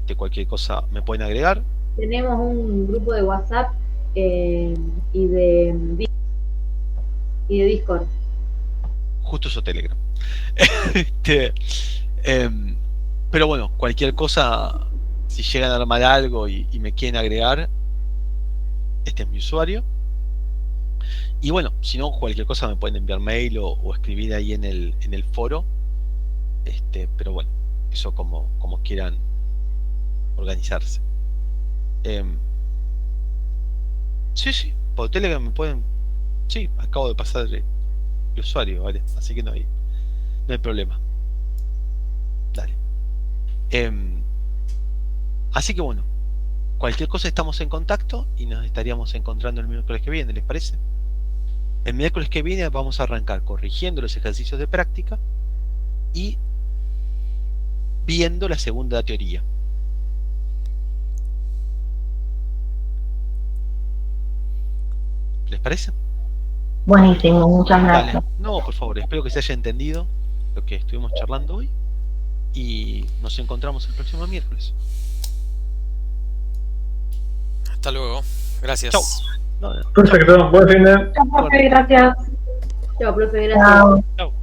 De cualquier cosa me pueden agregar. Tenemos un grupo de WhatsApp y de Discord. Justo uso Telegram. Pero bueno, cualquier cosa, si llegan a armar algo y me quieren agregar, este es mi usuario. Y bueno, si no, cualquier cosa me pueden enviar mail o escribir ahí en el foro. Pero bueno, eso como quieran organizarse. Sí, por Telegram me pueden. Sí, acabo de pasar el usuario, ¿vale? Así que no hay problema. Dale. Así que bueno, cualquier cosa estamos en contacto y nos estaríamos encontrando el miércoles que viene, ¿les parece? El miércoles que viene vamos a arrancar corrigiendo los ejercicios de práctica y viendo la segunda teoría. ¿Les parece? Buenísimo, muchas gracias. Dale. No, por favor, espero que se haya entendido lo que estuvimos charlando hoy y nos encontramos el próximo miércoles. Hasta luego. Gracias. Chau. Perfecto, buen fin de. Chao, profe, gracias. Chao, profe, gracias. Chau.